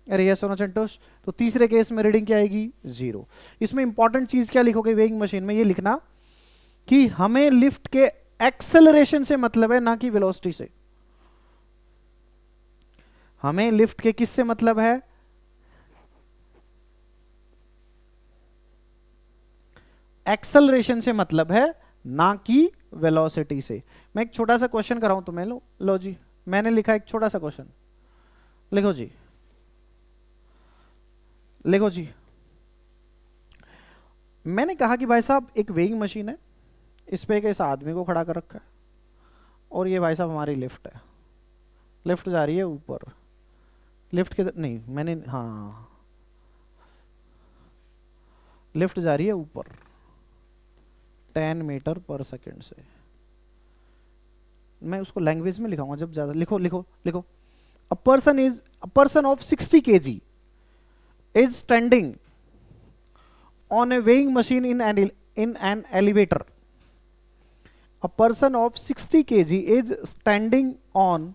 अरे यस सोना संतोष, तो तीसरे केस में रीडिंग क्या आएगी 0। इसमें इंपॉर्टेंट चीज क्या लिखोगे वेइंग मशीन में, ये लिखना कि हमें लिफ्ट के एक्सेलरेशन से मतलब है, ना कि वेलोसिटी से। हमें लिफ्ट के किस से मतलब है, एक्सेलरेशन से मतलब है, ना कि वेलोसिटी से। मैं एक छोटा सा क्वेश्चन कराऊं तुम्हें, लो जी, मैंने लिखा एक छोटा सा क्वेश्चन, लिखो जी, लिखो जी। मैंने कहा कि भाई साहब एक वेइंग मशीन है, इस पे इस आदमी को खड़ा कर रखा है, और ये भाई साहब हमारी लिफ्ट है, लिफ्ट जा रही है ऊपर, लिफ्ट के नहीं मैंने हाँ, लिफ्ट जा रही है ऊपर 10 मीटर पर सेकेंड से। मैं उसको लैंग्वेज में लिखाऊंगा जब ज्यादा, लिखो लिखो लिखो। A person of 60 kg is standing on a weighing machine in an elevator. A person of 60 kg is standing on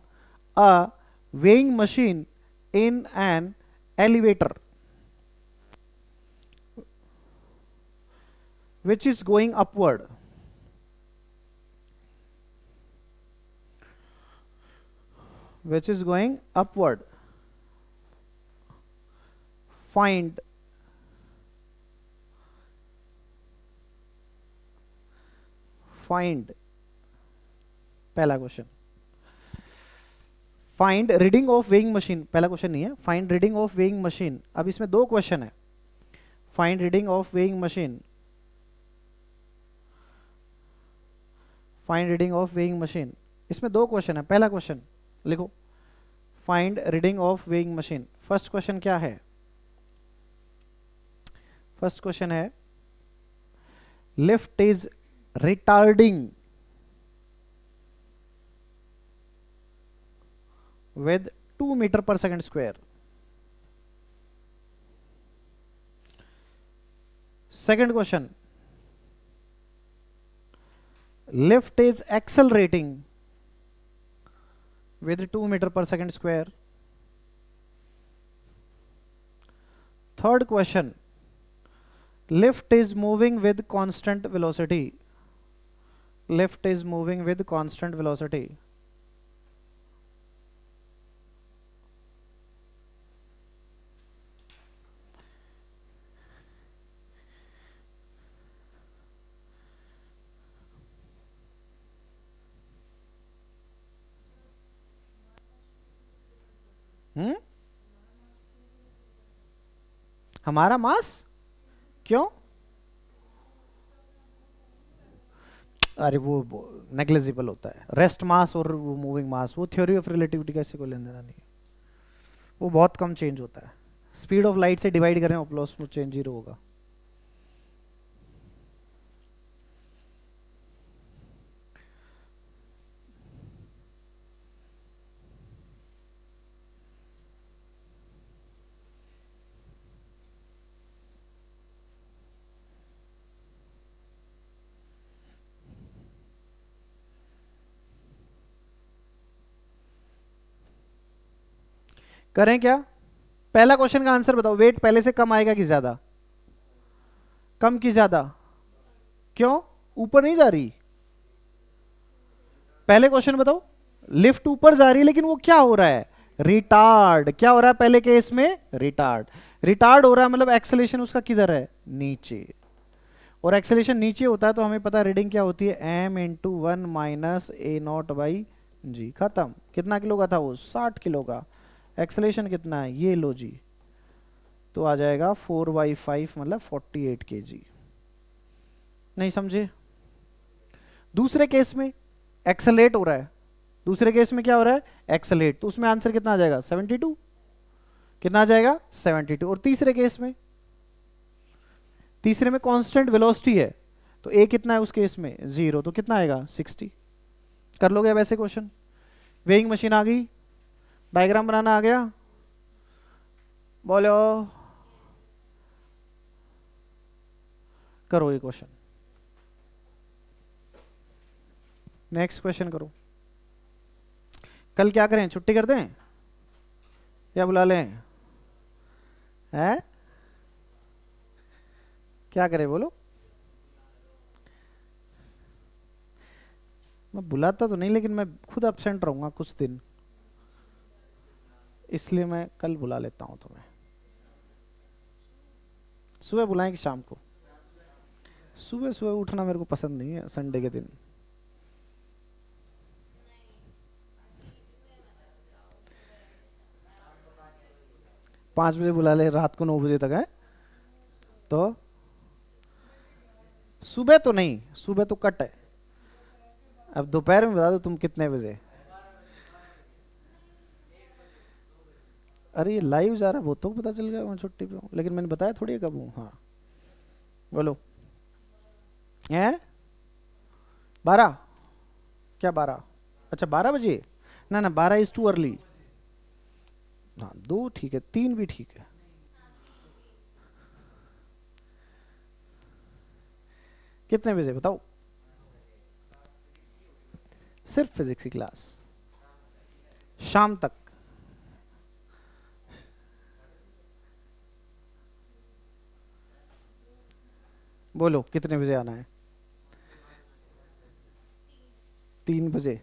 a weighing machine in an elevator which is going upward. Which is going upward. Find पहला question, find reading of weighing machine, पहला question नहीं है, find reading of weighing machine. अब इसमें दो question है, find reading of weighing machine, find reading of weighing machine, इसमें दो क्वेश्चन है। पहला क्वेश्चन लिखो, find reading of weighing machine. First question क्या है, फर्स्ट क्वेश्चन है lift is retarding with 2 meter per second square. Second question, lift is accelerating with 2 meter per second square. Third question, lift is moving with constant velocity. Lift is moving with constant velocity. हमारा मास क्यों, अरे वो negligible होता है, rest mass और वो moving मास, वो theory of relativity का इससे कोई लेना देना नहीं है, वो बहुत कम चेंज होता है। स्पीड ऑफ लाइट से डिवाइड करें अपलॉस में चेंज 0 होगा। करें क्या, पहला क्वेश्चन का आंसर बताओ, वेट पहले से कम आएगा कि ज्यादा, कम कि ज्यादा, क्यों ऊपर नहीं जा रही, पहले क्वेश्चन बताओ, लिफ्ट ऊपर जा रही है लेकिन वो क्या हो रहा है, रिटार्ड। क्या हो रहा है पहले केस में? रिटार्ड। रिटार्ड हो रहा है मतलब एक्सेलेरेशन उसका किधर है? नीचे। और एक्सेलेरेशन नीचे होता है तो हमें पता है रीडिंग क्या होती है, m into 1 minus a naught by g. खत्म। कितना किलो का था वो? 60 किलो का। एक्सेलेरेशन कितना है? ये लो जी, तो आ जाएगा 4/5 मतलब 48 kg। नहीं समझे? दूसरे केस में एक्सेलेरेट हो रहा है, दूसरे केस में क्या हो रहा है? एक्सेलेरेट, तो उसमें आंसर कितना आ जाएगा? 72। कितना आ जाएगा? 72। और तीसरे केस में, तीसरे में कांस्टेंट वेलोसिटी है तो ए कितना है उस केस में? 0, तो कितना आएगा? 60। कर लोगे अब ऐसे क्वेश्चन? वेइंग मशीन आ गई, डायग्राम बनाना आ गया, बोलो करो ये क्वेश्चन। नेक्स्ट क्वेश्चन करो। कल क्या करें, छुट्टी कर दें या बुला लें? हैं? क्या करें बोलो? मैं बुलाता तो नहीं, लेकिन मैं खुद एब्सेंट रहूंगा कुछ दिन, इसलिए मैं कल बुला लेता हूं तुम्हें। सुबह बुलाएं कि शाम को? सुबह सुबह उठना मेरे को पसंद नहीं है संडे के दिन। पाँच बजे बुला ले, रात को 9 बजे तक है तो? सुबह तो नहीं, सुबह तो कट है। अब दोपहर में बता दो तुम कितने बजे? अरे ये लाइव जा रहा है, वो तो पता चल गया मैं छुट्टी पे हूँ, लेकिन मैंने बताया थोड़ी है कब हूँ। हाँ बोलो। हैं? 12? क्या 12? अच्छा 12 बजे? ना ना, 12 इज टू अर्ली। हाँ 2 ठीक है, 3 भी ठीक है। कितने बजे बताओ? सिर्फ फिजिक्स की क्लास शाम तक? बोलो कितने बजे आना है? 3 बजे?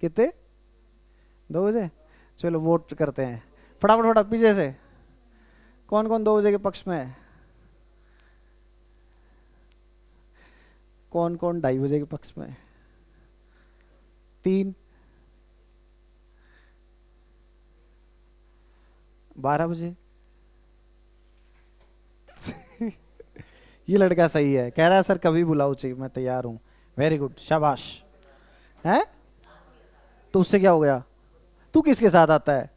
कितने? 2 बजे? चलो वोट करते हैं, फटाफट फटाफट पीछे से। कौन कौन 2 बजे के पक्ष में है? कौन कौन 2:30 बजे के पक्ष में है? 3? 12 बजे? ये लड़का सही है, कह रहा है सर कभी बुलाओ चाहिए, मैं तैयार हूँ। वेरी गुड, शाबाश। है? तो उससे क्या हो गया? तू किसके साथ आता है?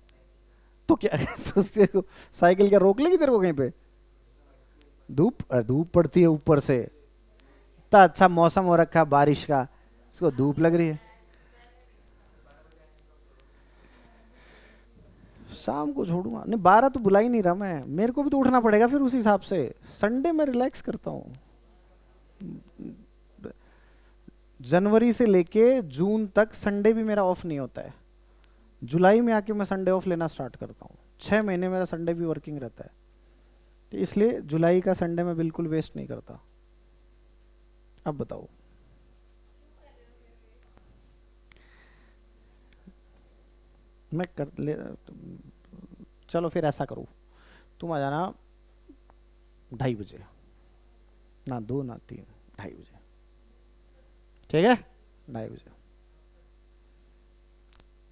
तो क्या तो तेरे को साइकिल क्या रोक लेगी तेरे को कहीं पे? धूप पड़ती है ऊपर से, इतना अच्छा मौसम हो रखा है बारिश का, इसको धूप लग रही है। शाम को छोड़ूंगा नहीं, 12 तो बुला ही नहीं रहा मैं, मेरे को भी तो उठना पड़ेगा फिर उस हिसाब से। संडे में रिलैक्स करता हूँ। जनवरी से लेके जून तक संडे भी मेरा ऑफ नहीं होता है, जुलाई में आके मैं संडे ऑफ लेना स्टार्ट करता हूँ। 6 महीने मेरा संडे भी वर्किंग रहता है, तो इसलिए जुलाई का संडे मैं बिल्कुल वेस्ट नहीं करता। अब बताओ। मैं कर ले, चलो फिर ऐसा करो, तुम आ जाना 2:30 बजे, ना 2 ना 3, 2:30 बजे। ठीक है? 2:30 बजे।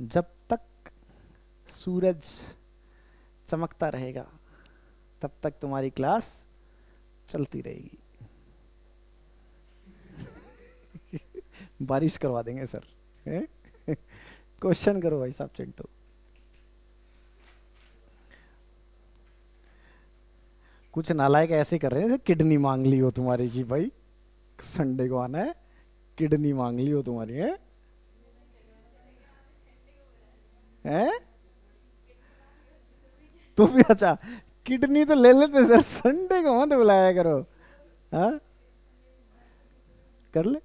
जब तक सूरज चमकता रहेगा तब तक तुम्हारी क्लास चलती रहेगी। बारिश करवा देंगे सर। क्वेश्चन करो भाई साहब चिंटू। कुछ नालायक ऐसे कर रहे हैं जैसे किडनी मांग ली हो तुम्हारी की भाई, संडे को आना है, किडनी मांग ली हो तुम्हारी है? हैं? तो भी अच्छा, किडनी तो ले लेते सर, संडे को मत बुलाया करो। हाँ कर ले,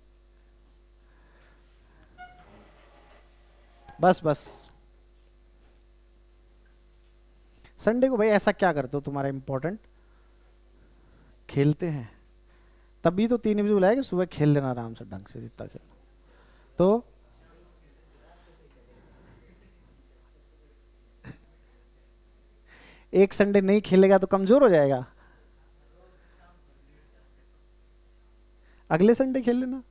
बस बस। संडे को भाई ऐसा क्या करते हो तुम्हारा इंपॉर्टेंट? खेलते हैं, तभी तो 3 बजे बुलाया कि सुबह खेल लेना आराम से ढंग से जितना खेल। तो एक संडे नहीं खेलेगा तो कमजोर हो जाएगा, अगले संडे खेल लेना।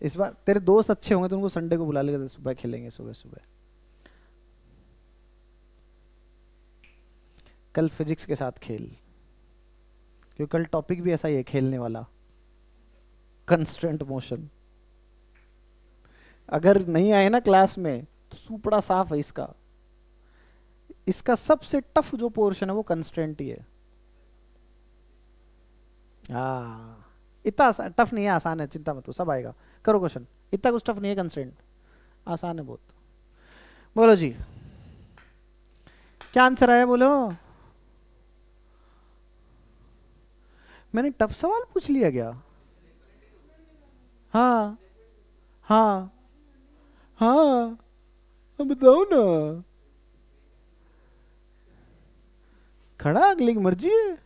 इस बार तेरे दोस्त अच्छे होंगे तो उनको संडे को बुला लेगा, तो सुबह खेलेंगे सुबह सुबह। कल फिजिक्स के साथ खेल, क्योंकि कल टॉपिक भी ऐसा ही है खेलने वाला, कंस्ट्रेंट मोशन। अगर नहीं आए ना क्लास में तो सुपड़ा साफ है इसका। इसका सबसे टफ जो पोर्शन है वो कंस्ट्रेंट ही है। हाँ, इतना टफ नहीं है, आसान है, चिंता मत हो, सब आएगा। करो क्वेश्चन, इतना कुछ टफ नहीं है, कंस्ट्रेंट आसान है बहुत। बोलो जी, क्या आंसर आया बोलो। मैंने टफ सवाल पूछ लिया क्या? हाँ हाँ हाँ, अब बताओ ना। खड़ा अगले की मर्जी है।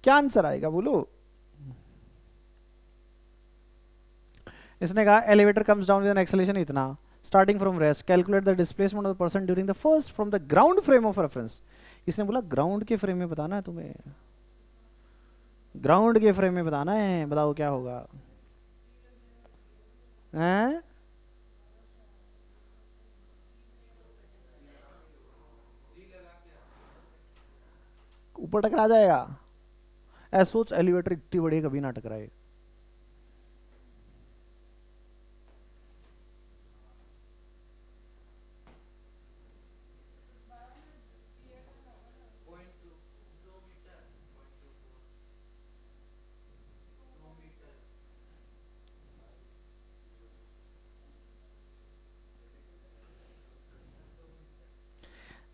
क्या आंसर आएगा बोलो। इसने कहा elevator comes down with an acceleration इतना, starting from rest, calculate the displacement of the person during the first from the ground frame of reference. इसने बोला ग्राउंड के फ्रेम में बताना है तुम्हें, ग्राउंड के फ्रेम में बताना है, बताओ क्या होगा। हैं? ऊपर टकरा जाएगा। ऐसा सोच, एलिवेटर इतनी बड़ी कभी ना टकराए।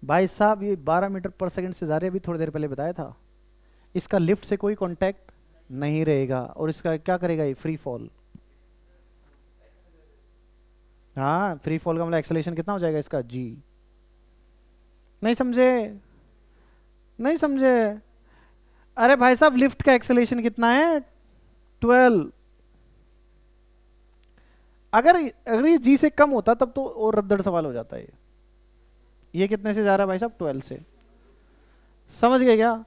भाई साहब ये 12 मीटर पर सेकंड से जा रही है, अभी थोड़ी देर पहले बताया था। इसका लिफ्ट से कोई कांटेक्ट नहीं रहेगा, और इसका क्या करेगा ये, फ्री फॉल। हाँ, फ्री फॉल का मतलब एक्सेलेरेशन कितना हो जाएगा इसका, जी। नहीं समझे? नहीं समझे? अरे भाई साहब लिफ्ट का एक्सेलेरेशन कितना है, 12। अगर अगर ये जी से कम होता तब तो और रद्दड़ सवाल हो जाता है। ये कितने से जा रहा है भाई साहब, 12 से। समझ गए क्या?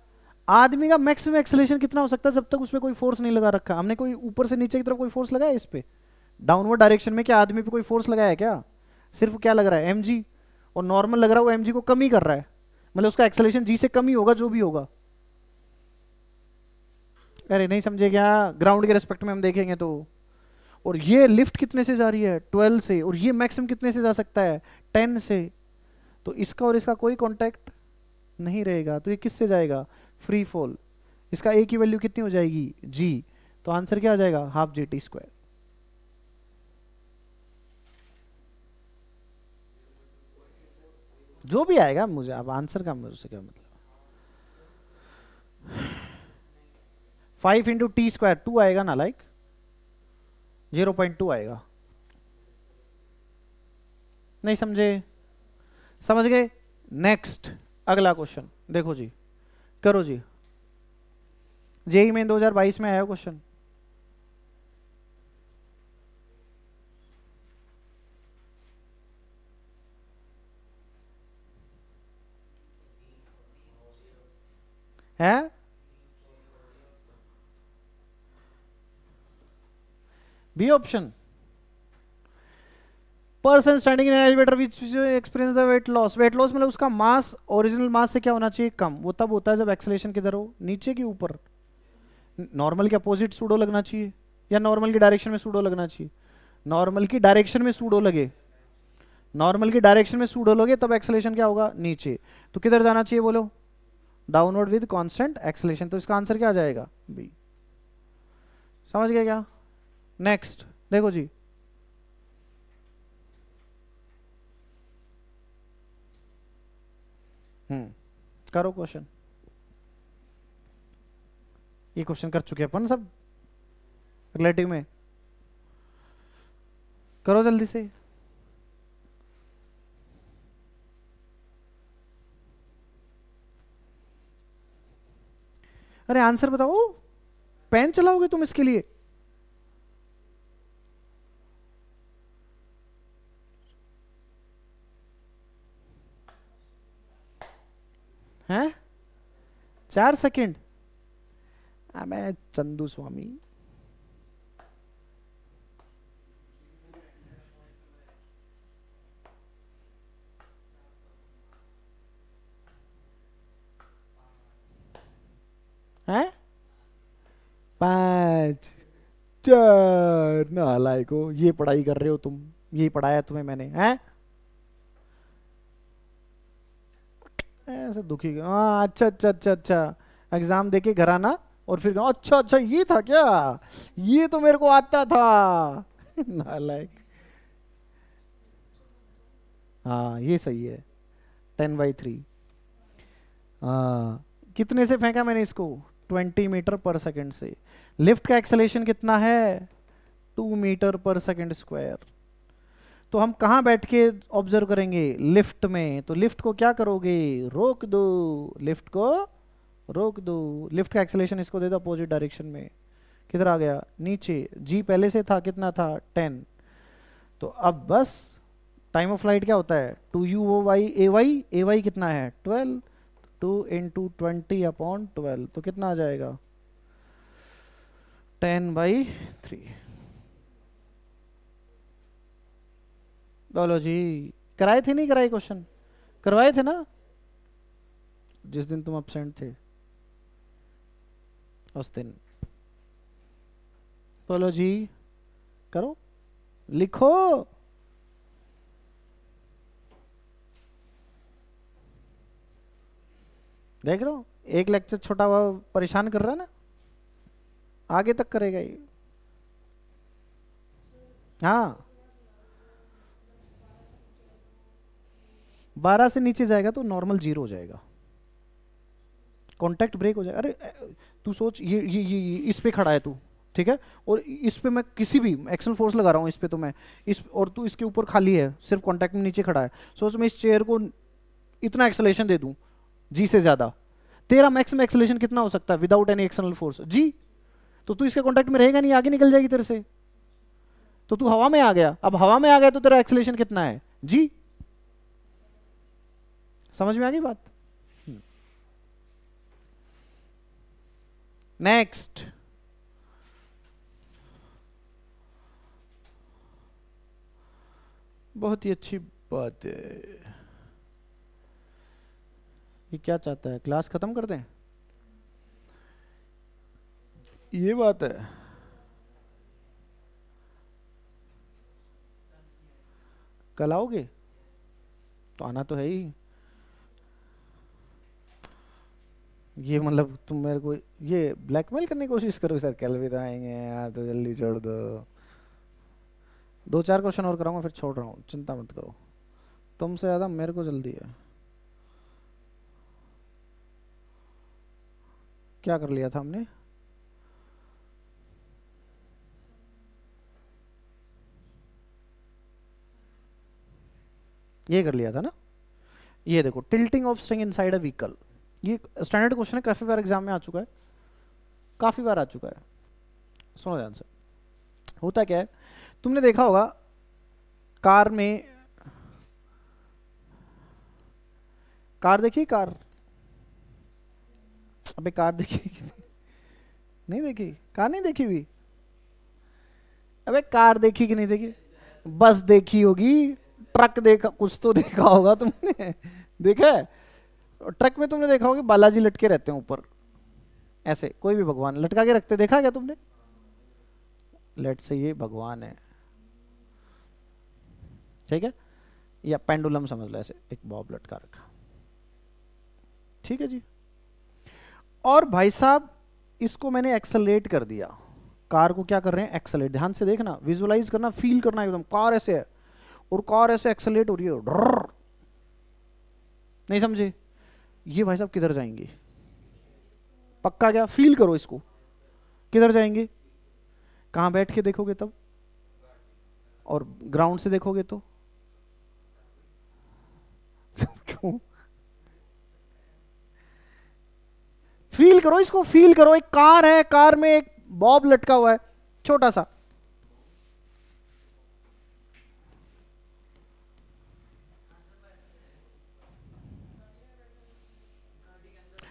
आदमी का मैक्सिमम एक्सेलेरेशन कितना हो सकता है जब तक उस पर कोई फोर्स नहीं लगा रखा। हमने कोई ऊपर से नीचे की तरफ कोई फोर्स लगाया इस पे, डाउनवर्ड डायरेक्शन में क्या आदमी पे कोई फोर्स लगाया है क्या? सिर्फ क्या लग रहा है, एम। और नॉर्मल लग रहा है वो एम को कम ही कर रहा है, मतलब उसका एक्सेलेरेशन जी से कम ही होगा जो भी होगा। अरे नहीं समझे क्या? ग्राउंड के रेस्पेक्ट में हम देखेंगे तो। और ये लिफ्ट कितने से जा रही है, 12 से, और ये मैक्सिमम कितने से जा सकता है, 10 से। तो इसका और इसका कोई कांटेक्ट नहीं रहेगा, तो ये किससे जाएगा, फ्री फॉल। इसका ए की वैल्यू कितनी हो जाएगी, जी। तो आंसर क्या आ जाएगा, हाफ जी टी स्क्वायर। जो भी आएगा मुझे, अब आंसर का मुझसे क्या मतलब। 5 इंटू टी स्क्वायर 2 आएगा ना, लाइक 0.2 आएगा। नहीं समझे? समझ गए? नेक्स्ट, अगला क्वेश्चन देखो जी, करो जी। जेई में 2022 में आया क्वेश्चन। है B option, person standing in elevator which experience the weight loss. Weight loss मतलब उसका मास ओरिजिनल मास से क्या होना चाहिए, कम। वो तब होता है जब एक्सेलेरेशन किधर हो, नीचे की ऊपर। नॉर्मल के अपोजिट सूडो लगना चाहिए, या नॉर्मल की डायरेक्शन में सूडो लगना चाहिए। नॉर्मल की डायरेक्शन में सूडो लगे, नॉर्मल की डायरेक्शन में सूडो लगे तब एक्सेलेरेशन क्या होगा, नीचे। तो किधर जाना चाहिए बोलो, डाउनवर्ड विद कांस्टेंट एक्सेलेरेशन। तो इसका आंसर क्या आ जाएगा, बी। समझ गए क्या? नेक्स्ट देखो जी, करो क्वेश्चन। ये क्वेश्चन कर चुके अपन सब रिलेटिव में, करो जल्दी से। अरे आंसर बताओ, पेन चलाओगे तुम इसके लिए? हैं? 4 सेकंड? मैं चंदू स्वामी। हैं? 5, 4, नालायक हो, ये पढ़ाई कर रहे हो तुम? ये पढ़ाया तुम्हें मैंने? हैं? ऐसे दुखी, हाँ अच्छा अच्छा अच्छा अच्छा, एग्जाम देके घर आना और फिर कहो, अच्छा अच्छा ये था क्या, ये तो मेरे को आता था। नालायक। हाँ ये सही है, 10/3। हाँ, कितने से फेंका मैंने इसको? 20 मीटर पर सेकंड से। लिफ्ट का एक्सेलेरेशन कितना है? 2 मीटर पर सेकंड स्क्वायर। तो हम कहाँ बैठ के ऑब्जर्व करेंगे? लिफ्ट में। तो लिफ्ट को क्या करोगे? रोक दो। लिफ्ट को रोक दो। लिफ्ट का एक्सेलेरेशन इसको दे दो अपोजिट डायरेक्शन में। किधर आ गया? नीचे। जी पहले से था, कितना था? 10। तो अब बस टाइम ऑफ फ्लाइट क्या होता है? 2u/ay। ay कितना है? 12। 2 × 20/12 तो कितना आ जाएगा? 10/3। बोलो जी। कराए थे नहीं कराए क्वेश्चन? करवाए थे ना जिस दिन तुम अपसेंट थे, उस दिन? बोलो जी। करो, लिखो। देख रहे हो, एक लेक्चर छोटा हुआ परेशान कर रहा है ना, आगे तक करेगा ये। हाँ, 12 से नीचे जाएगा तो नॉर्मल 0 हो जाएगा, कांटेक्ट ब्रेक हो जाएगा। अरे तू सोच, ये इस पे खड़ा है तू, ठीक है, और इस पे मैं किसी भी एक्शन फोर्स लगा रहा हूँ इस पे, तो मैं इस, और तू इसके ऊपर खाली है, सिर्फ कांटेक्ट में नीचे खड़ा है। सोच मैं इस चेयर को इतना एक्सेलेरेशन दे दूं, जी से ज्यादा, तेरा मैक्सिमम एक्सेलेरेशन कितना हो सकता है विदाउट एनी एक्सटर्नल फोर्स? जी। तो तू इसके कांटेक्ट में रहेगा नहीं, आगे निकल जाएगी तेरे से। तो तू हवा में आ गया, अब हवा में आ गया तो तेरा एक्सेलेरेशन कितना है? जी। समझ में आ गई बात? नेक्स्ट। बहुत ही अच्छी बात है। ये क्या चाहता है? क्लास खत्म कर दें? ये बात है। कल आओगे? तो आना तो है ही। ये मतलब तुम मेरे को ये ब्लैकमेल करने की कोशिश करो, सर कल भी तो आएंगे यार, तो जल्दी छोड़ दो। 2-4 क्वेश्चन और कराऊंगा फिर छोड़ रहा हूँ, चिंता मत करो। तुमसे ज़्यादा मेरे को जल्दी है। क्या कर लिया था हमने? ये कर लिया था ना। ये देखो, tilting of string inside a vehicle, ये स्टैंडर्ड क्वेश्चन है, काफी बार एग्जाम में आ चुका है, काफी बार आ चुका है। सुनो ध्यान से। होता क्या है, तुमने देखा होगा कार में, कार देखी? कार, अबे कार देखी कि नहीं देखी? कार नहीं देखी हुई? अबे कार देखी कि नहीं देखी? बस देखी होगी, ट्रक देखा, कुछ तो देखा होगा तुमने। देखा है? ट्रक में तुमने देखा होगा बालाजी लटके रहते हैं ऊपर, ऐसे कोई भी भगवान लटका के रखते, देखा क्या तुमने? लेट से ये भगवान है, ठीक है, या पेंडुलम समझ लो, ऐसे एक बॉब लटका रखा, ठीक है जी। और भाई साहब इसको मैंने एक्सेलरेट कर दिया, कार को क्या कर रहे हैं? एक्सेलरेट। ध्यान से देखना, विजुअलाइज करना, फील करना एकदम, कार ऐसे है और कार ऐसे एक्सेलरेट हो रही है, नहीं समझे? ये भाई साहब किधर जाएंगे? पक्का क्या? फील करो इसको, किधर जाएंगे? कहां बैठ के देखोगे तब? और ग्राउंड से देखोगे तो? क्यों? फील करो इसको, फील करो। एक कार है, कार में एक बॉब लटका हुआ है छोटा सा।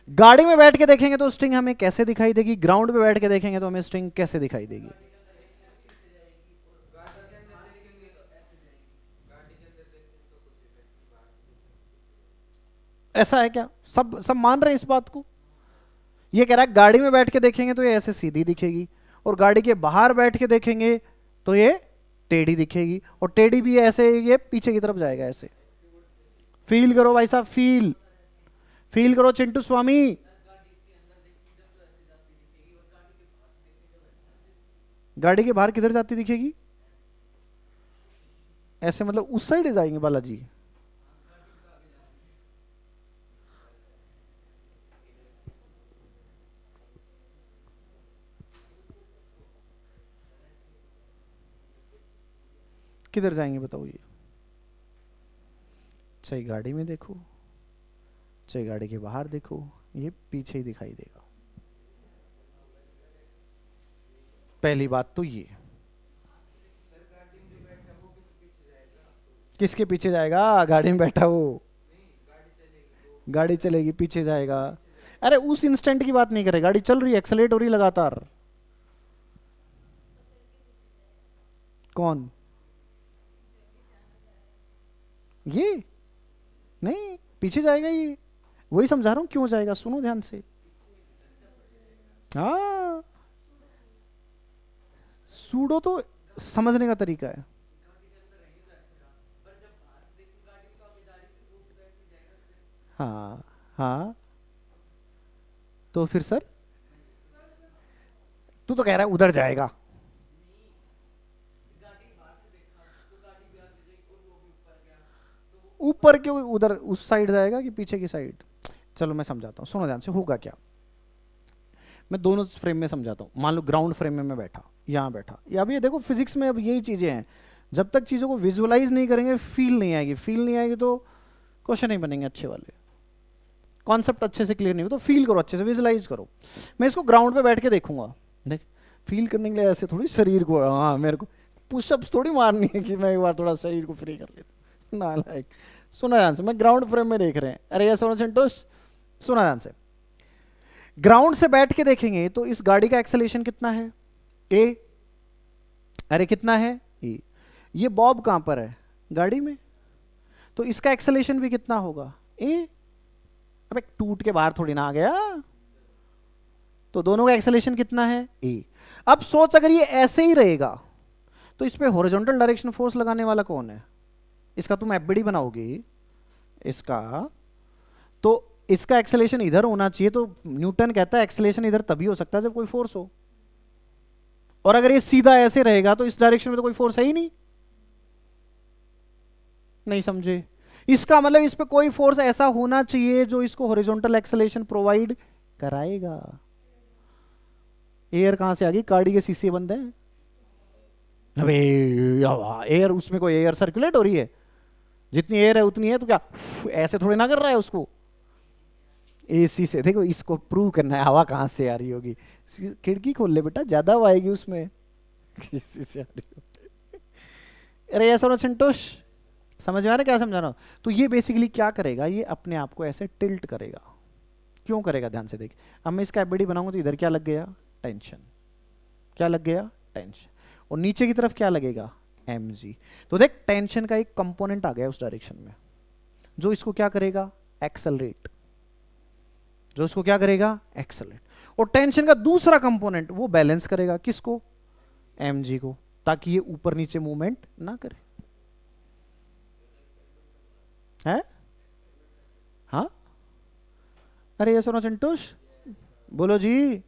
गाड़ी में बैठ के देखेंगे तो स्ट्रिंग हमें कैसे दिखाई देगी, ग्राउंड पे बैठ के देखेंगे तो हमें स्ट्रिंग कैसे दिखाई देगी? ऐसा है क्या? सब सब मान रहे हैं इस बात को? ये कह रहा है गाड़ी में बैठ के देखेंगे तो ये ऐसे सीधी दिखेगी, और गाड़ी के बाहर बैठ के देखेंगे तो ये टेढ़ी दिखेगी, और टेढ़ी भी ऐसे ये पीछे की तरफ जाएगा ऐसे। फील करो भाई साहब, फील फील करो चिंटू स्वामी। गाड़ी के बाहर किधर जाती दिखेगी? ऐसे मतलब उस साइड जाएंगे बालाजी? किधर जाएंगे बताओ ये? चाहे गाड़ी में देखो, चाहे गाड़ी के बाहर देखो, ये पीछे ही दिखाई देगा। पहली बात तो ये, किसके पीछे जाएगा? गाड़ी में बैठा वो, गाड़ी चलेगी पीछे जाएगा। अरे उस इंस्टेंट की बात नहीं करे, गाड़ी चल रही है, एक्सेलेरेट हो रही लगातार। कौन? ये नहीं, पीछे जाएगा ये, वही समझा रहा हूं क्यों जाएगा, सुनो ध्यान से। हाँ, सूडो तो समझने का तरीका है। हाँ हाँ, तो फिर सर तू तो कह रहा है उधर जाएगा। ऊपर क्यों? उधर उस साइड जाएगा कि पीछे की साइड? चलो मैं समझाता हूँ, सुनो ध्यान से। होगा क्या, मैं दोनों फ्रेम में समझाता हूँ। मान लो ग्राउंड फ्रेम में मैं बैठा, यहाँ बैठा, या अब ये देखो फिजिक्स में अब यही चीज़ें हैं, जब तक चीज़ों को विजुअलाइज नहीं करेंगे फील नहीं आएगी। फील नहीं आएगी तो क्वेश्चन नहीं बनेंगे अच्छे वाले, कॉन्सेप्ट अच्छे से क्लियर नहीं हो। तो फील करो, अच्छे से विजुअलाइज करो। मैं इसको ग्राउंड पे बैठ के देखूंगा, देख फील करने के लिए ऐसे थोड़ी शरीर को, हाँ मेरे को पुशअप्स थोड़ी मारनी है कि मैं एक बार थोड़ा शरीर को फ्री कर लेता, ना लाइक। सुना ध्यान से, मैं ग्राउंड फ्रेम में देख रहे हैं। अरे ये सोना चिंटोस, सुना ध्यान से। ग्राउंड से बैठ के देखेंगे तो इस गाड़ी का एक्सेलेरेशन कितना है? ए। अरे कितना है? ए। ये बॉब कहां पर है? गाड़ी में। तो इसका एक्सेलेरेशन भी कितना होगा? ए। अब एक टूट के बाहर थोड़ी ना आ गया, तो दोनों का एक्सेलेरेशन कितना है? ए। अब सोच, अगर ये ऐसे ही रहेगा तो इस पे हॉरिजॉन्टल डायरेक्शन फोर्स लगाने वाला कौन है? इसका तुम एफबीडी बनाओगे इसका, तो इसका एक्सेलेरेशन इधर होना चाहिए। तो न्यूटन कहता है एक्सेलेरेशन इधर तभी हो सकता है जब कोई फोर्स हो, और अगर ये सीधा ऐसे रहेगा तो इस डायरेक्शन में तो कोई फोर्स है ही नहीं। नहीं समझे? इसका मतलब इस पे कोई फोर्स ऐसा होना चाहिए जो इसको हॉरिजॉन्टल एक्सेलेरेशन प्रोवाइड कराएगा। एयर कहां से आ गई? गाड़ी के शीशे बंद है। अबे एयर, उसमें कोई एयर सर्कुलेट हो रही है? जितनी एयर है उतनी है, तो क्या ऐसे थोड़ी ना कर रहा है उसको? एसी से देखो, इसको प्रूव करना है हवा कहां से आ रही होगी। खिड़की खोल ले बेटा, ज्यादा हवा आएगी उसमें। एसी से आ रही होगी। अरे ऐसा ना संतोष, समझ में आ रहा है क्या समझा रहा हूं? तो ये बेसिकली क्या करेगा, ये अपने आप को ऐसे टिल्ट करेगा। क्यों करेगा? ध्यान से देख। अब मैं इसका एफबीडी बनाऊंगा तो इधर क्या लग गया? टेंशन। क्या लग गया? टेंशन। और नीचे की तरफ क्या लगेगा? mg। तो देख टेंशन का एक कंपोनेंट आ गया उस डायरेक्शन में, जो इसको क्या करेगा? एक्सेलरेट। जो इसको क्या करेगा? एक्सेलरेट। और टेंशन का दूसरा कंपोनेंट वो बैलेंस करेगा, किसको? mg को, ताकि ये ऊपर नीचे मूवमेंट ना करे। है? हाँ? अरे ये सुनो चिंटूश, बोलो जी,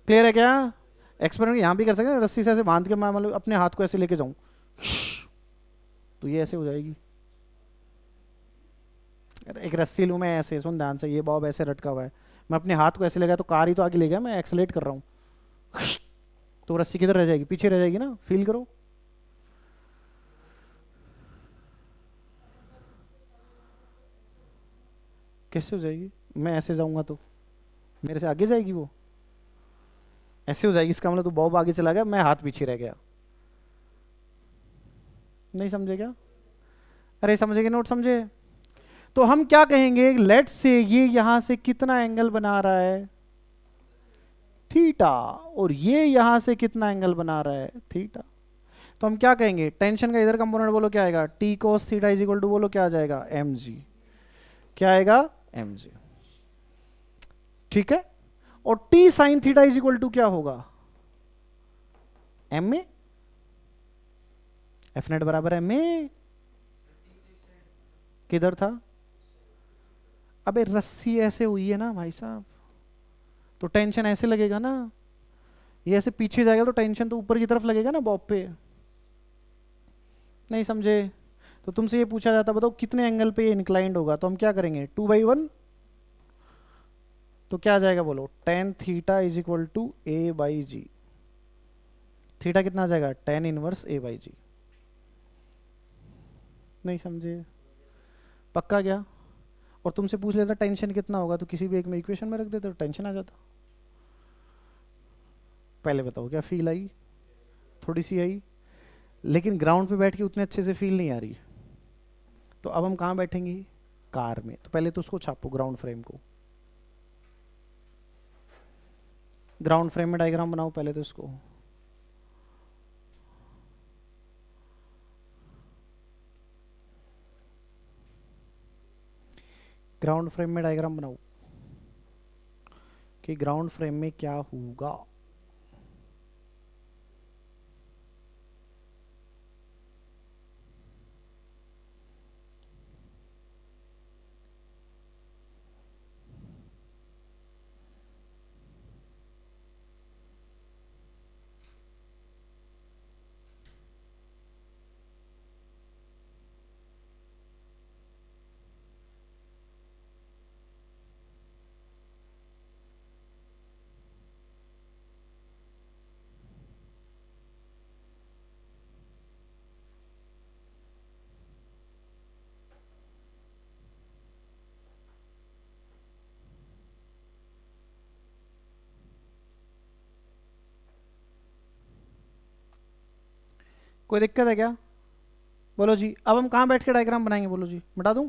क्लियर है क्या? एक्सपेरिमेंट यहां भी कर सकते हैं, रस्सी से ऐसे बांध के मैं मतलब अपने हाथ को ऐसे लेके जाऊं तो ये ऐसे हो जाएगी। एक रस्सी लूं मैं ऐसे, सुन ध्यान से, ये बॉब ऐसे लटका हुआ है, मैं अपने हाथ को ऐसे लगा तो कार ही तो आगे ले गया, मैं एक्सेलेरेट कर रहा हूं, तो रस्सी किधर रह जाएगी? पीछे रह जाएगी ना। फील करो। कैसे हो जाएगी? मैं ऐसे जाऊंगा तो मेरे से आगे जाएगी वो, ऐसे हो जाएगी। इसका मतलब तो बॉब आगे चला गया, मैं हाथ पीछे रह गया। नहीं समझे क्या? अरे समझेगे, नोट समझे? तो हम क्या कहेंगे, लेट से ये यहां से कितना एंगल बना रहा है, थीटा, और ये यहां से कितना एंगल बना रहा है, थीटा। तो हम क्या कहेंगे, टेंशन का इधर कंपोनेंट बोलो क्या आएगा, T cos theta is equal to, बोलो क्या आ जाएगा, एम जी। क्या आएगा, एम जी। ठीक है। और T sine theta is equal to क्या होगा, एम ए, एफ नेट बराबर एम ए, किधर था, अबे रस्सी ऐसे हुई है ना भाई साहब, तो टेंशन ऐसे लगेगा ना, ये ऐसे पीछे जाएगा तो टेंशन तो ऊपर की तरफ लगेगा ना बॉब पे। नहीं समझे? तो तुमसे ये पूछा जाता बताओ कितने एंगल पे ये इंक्लाइंड होगा, तो हम क्या करेंगे 2/1, तो क्या आ जाएगा बोलो, tan theta is equal to A by G. Theta कितना आ जाएगा, tan inverse A by G. नहीं समझे? पक्का क्या? और तुमसे पूछ लेता टेंशन कितना होगा, तो किसी भी एक में इक्वेशन में रख देते तो टेंशन आ जाता। पहले बताओ क्या फील आई, थोड़ी सी आई, लेकिन ग्राउंड पे बैठ के उतने अच्छे से फील नहीं आ रही। तो अब हम कहाँ बैठेंगे, कार में। तो पहले तो उसको छापो, ग्राउंड फ्रेम को, ग्राउंड फ्रेम में डायग्राम बनाओ पहले तो इसको। ग्राउंड फ्रेम में डायग्राम बनाओ कि ग्राउंड फ्रेम में क्या होगा। कोई दिक्कत है क्या, बोलो जी। अब हम कहाँ बैठ के डायग्राम बनाएंगे, बोलो जी, बता दूं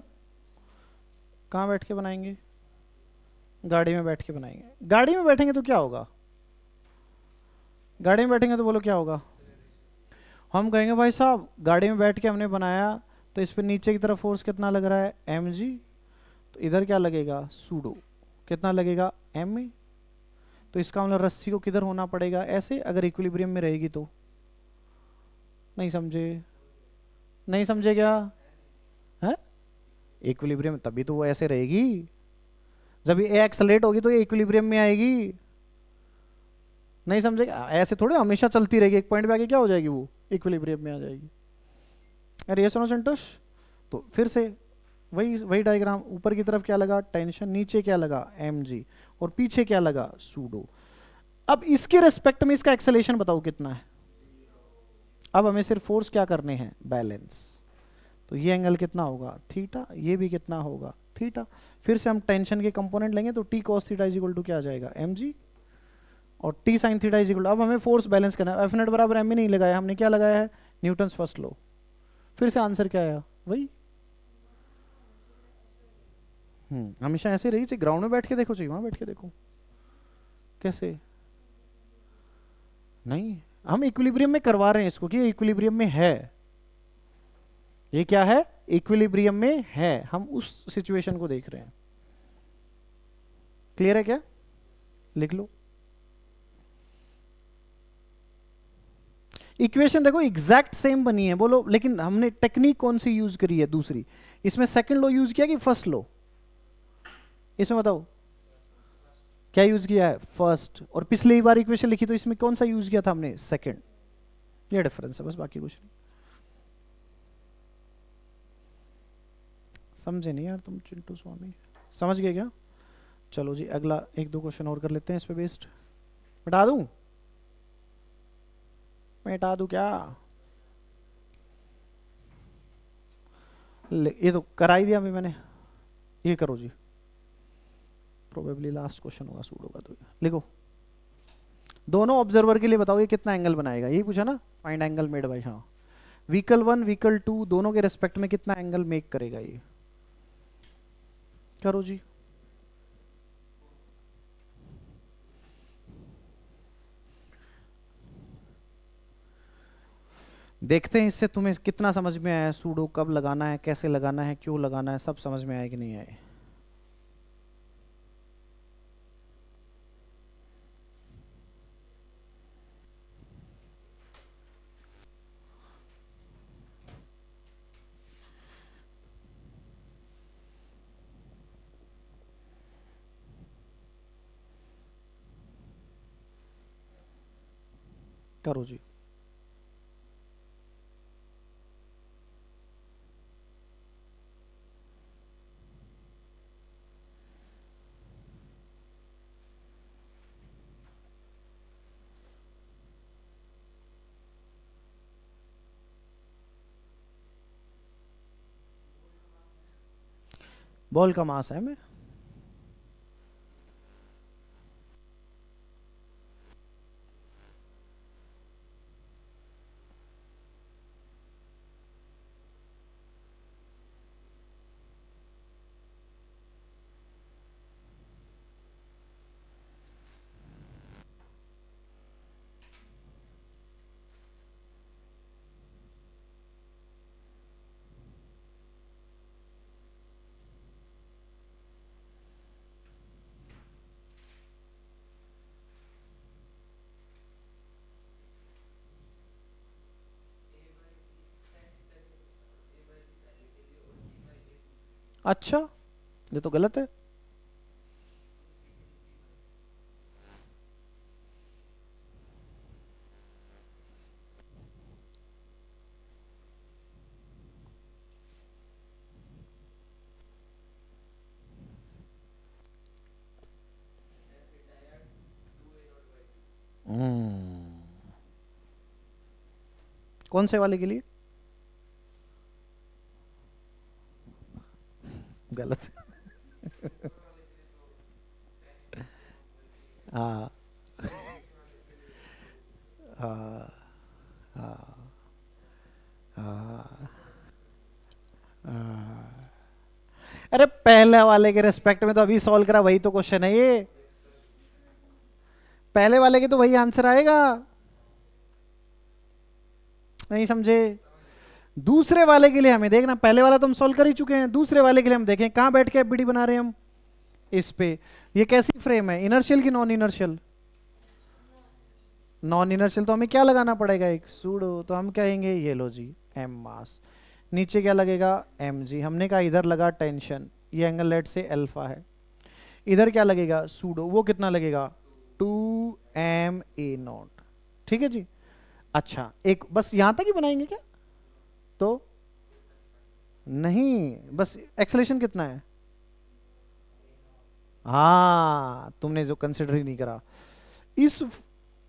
कहाँ बैठ के बनाएंगे, गाड़ी में बैठ के बनाएंगे। गाड़ी में बैठेंगे तो क्या होगा, गाड़ी में बैठेंगे तो बोलो क्या होगा, हम कहेंगे भाई साहब गाड़ी में बैठ के हमने बनाया, तो इस पर नीचे की तरफ फोर्स कितना लग रहा है, एम जी, तो इधर क्या लगेगा, सूडो, कितना लगेगा, एम ए। तो इसका मतलब रस्सी को किधर होना पड़ेगा, ऐसे, अगर इक्विलिब्रियम में रहेगी तो। नहीं समझे? नहीं समझे क्या है, इक्विलिब्रियम तभी तो वो ऐसे रहेगी, जब ये एक्सलेट होगी तो ये इक्विलिब्रियम में आएगी। नहीं समझे? ऐसे थोड़े हमेशा चलती रहेगी, एक पॉइंट पे आके क्या हो जाएगी, वो इक्विलिब्रियम में आ जाएगी। अरे ये सुनो संतोष, तो फिर से वही वही डायग्राम, ऊपर की तरफ क्या लगा, टेंशन, नीचे क्या लगा, एम जी, और पीछे क्या लगा, सूडो। अब इसके रेस्पेक्ट में इसका एक्सेलेरेशन बताओ कितना है। अब हमें सिर्फ फोर्स क्या करने हैं, बैलेंस। तो ये एंगल कितना होगा, थीटा, ये भी कितना होगा, थीटा। फिर से हम टेंशन के कंपोनेंट लेंगे, तो T cos theta is equal to क्या आ जाएगा, एम जी, और T sine theta is equal to, अब हमें फोर्स बैलेंस करना है। एफ नेट बराबर एम ही नहीं लगाया हमने, क्या लगाया है, न्यूटन्स फर्स्ट लॉ। फिर से आंसर क्या आया, वही। हमेशा ऐसे रही चाहिए, ग्राउंड में बैठ के देखो चाहिए, वहां बैठ के देखो कैसे। नहीं, हम इक्विलिब्रियम में करवा रहे हैं इसको, कि इक्विलिब्रियम में है, ये क्या है, इक्विलिब्रियम में है, हम उस सिचुएशन को देख रहे हैं। क्लियर है क्या, लिख लो। इक्वेशन देखो एग्जैक्ट सेम बनी है, बोलो, लेकिन हमने टेक्निक कौन सी यूज करी है, दूसरी। इसमें सेकंड लॉ यूज किया कि फर्स्ट लॉ, इसमें बताओ क्या यूज किया है, फर्स्ट। और पिछली बार इक्वेशन लिखी तो इसमें कौन सा यूज किया था हमने, सेकंड। ये डिफरेंस है बस, बाकी कुछ नहीं। समझे नहीं यार तुम चिंटू स्वामी, समझ गए क्या? चलो जी अगला एक दो क्वेश्चन और कर लेते हैं इस पे बेस्ड। मिटा दूं, मिटा दूं क्या, ये तो करा ही दिया अभी मैंने। ये करो जी, प्रोबेबली लास्ट क्वेश्चन होगा सूडो का। तो लिखो, दोनों ऑब्जर्वर के लिए बताओ ये कितना एंगल बनाएगा, यही पूछा ना, फाइंड एंगल मेड बाय, हाँ, व्हीकल 1 व्हीकल 2 दोनों के रेस्पेक्ट में कितना एंगल मेक करेगा ये, करो जी। देखते हैं इससे तुम्हें कितना समझ में आया, सूडो कब लगाना है, कैसे लगाना है, क्यों लगाना है, सब समझ में आया कि नहीं आए। करो जी। बॉल का मास है मैं, अच्छा ये तो गलत है। कौन से वाले के लिए, गलत। हाँ हाँ हाँ हाँ हाँ। अरे पहले वाले के रेस्पेक्ट में तो अभी सॉल्व करा, वही तो क्वेश्चन है ये, पहले वाले के तो वही आंसर आएगा, नहीं समझे। दूसरे वाले के लिए हमें देखना, पहले वाला तो हम सॉल्व कर ही चुके हैं, दूसरे वाले के लिए हम देखें कहां बैठ के एफबीडी बना रहे हैं हम, इस पे। ये कैसी फ्रेम है, इनर्शियल की नॉन इनर्शियल, नॉन इनर्शियल, तो हमें क्या लगाना पड़ेगा, एक सूडो, तो हम कहेंगे ये लो जी एम मास, नीचे क्या लगेगा एम जी, हमने कहा इधर लगा टेंशन, ये एंगल लेट से अल्फा है, इधर क्या लगेगा सूडो, वो कितना लगेगा 2m a0, ठीक है जी। अच्छा एक बस यहां तक ही बनाएंगे क्या, तो नहीं, बस एक्सेलेरेशन कितना है, हाँ तुमने जो कंसिडर ही नहीं करा इस,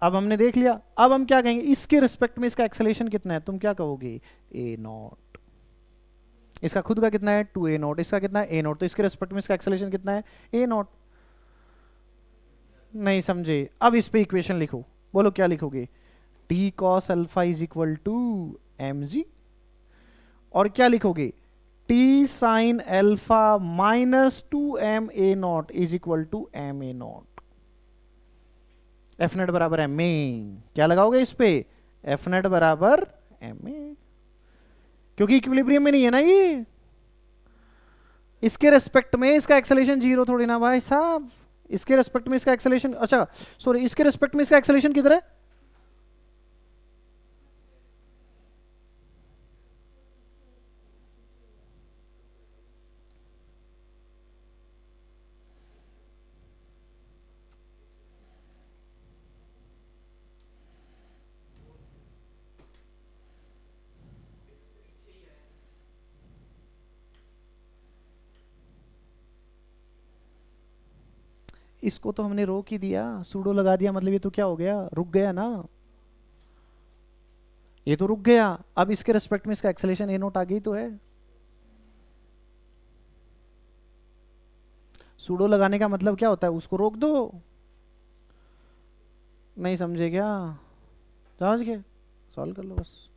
अब हमने देख लिया, अब हम क्या कहेंगे इसके रिस्पेक्ट में इसका एक्सेलेरेशन कितना है, तुम क्या कहोगे a0, इसका खुद का कितना है 2a0, इसका कितना है a0, तो इसके रिस्पेक्ट में इसका एक्सेलेरेशन कितना है a0, नहीं समझे। अब इस पे इक्वेशन लिखो, बोलो क्या लिखोगे, t cos alpha is equal to M G, और क्या लिखोगे t sine alpha minus 2m a0 is equal to m a0, F net बराबर एम ए, क्या लगाओगे इस पे, एफ नेट बराबर एम ए, क्योंकि इक्विलिब्रियम में नहीं है ना ये, इसके रेस्पेक्ट में इसका एक्सेलेरेशन जीरो थोड़ी ना भाई साहब, इसके रेस्पेक्ट में इसका एक्सेलेरेशन, अच्छा सॉरी इसके रेस्पेक्ट में इसका एक्सेलेरेशन किधर है, इसको तो हमने रोक ही दिया, सूडो लगा दिया, मतलब ये तो क्या हो गया, रुक गया ना, ये तो रुक गया, अब इसके रेस्पेक्ट में इसका एक्सेलेरेशन a0 आ गई तो है, सूडो लगाने का मतलब क्या होता है, उसको रोक दो। नहीं समझे क्या? समझ गए? सॉल्व कर लो बस।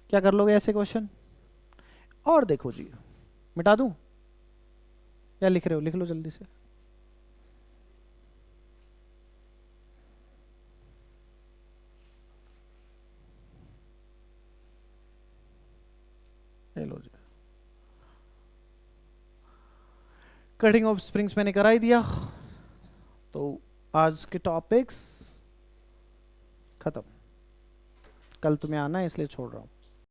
क्या कर लोगे ऐसे क्वेश्चन? और देखो जी, मिटा दूं या लिख रहे हो? लिख लो जल्दी से। ये लो जी, कटिंग ऑफ स्प्रिंग्स मैंने कराई दिया। तो आज के टॉपिक्स खत्म। कल तुम्हें आना है इसलिए छोड़ रहा हूं।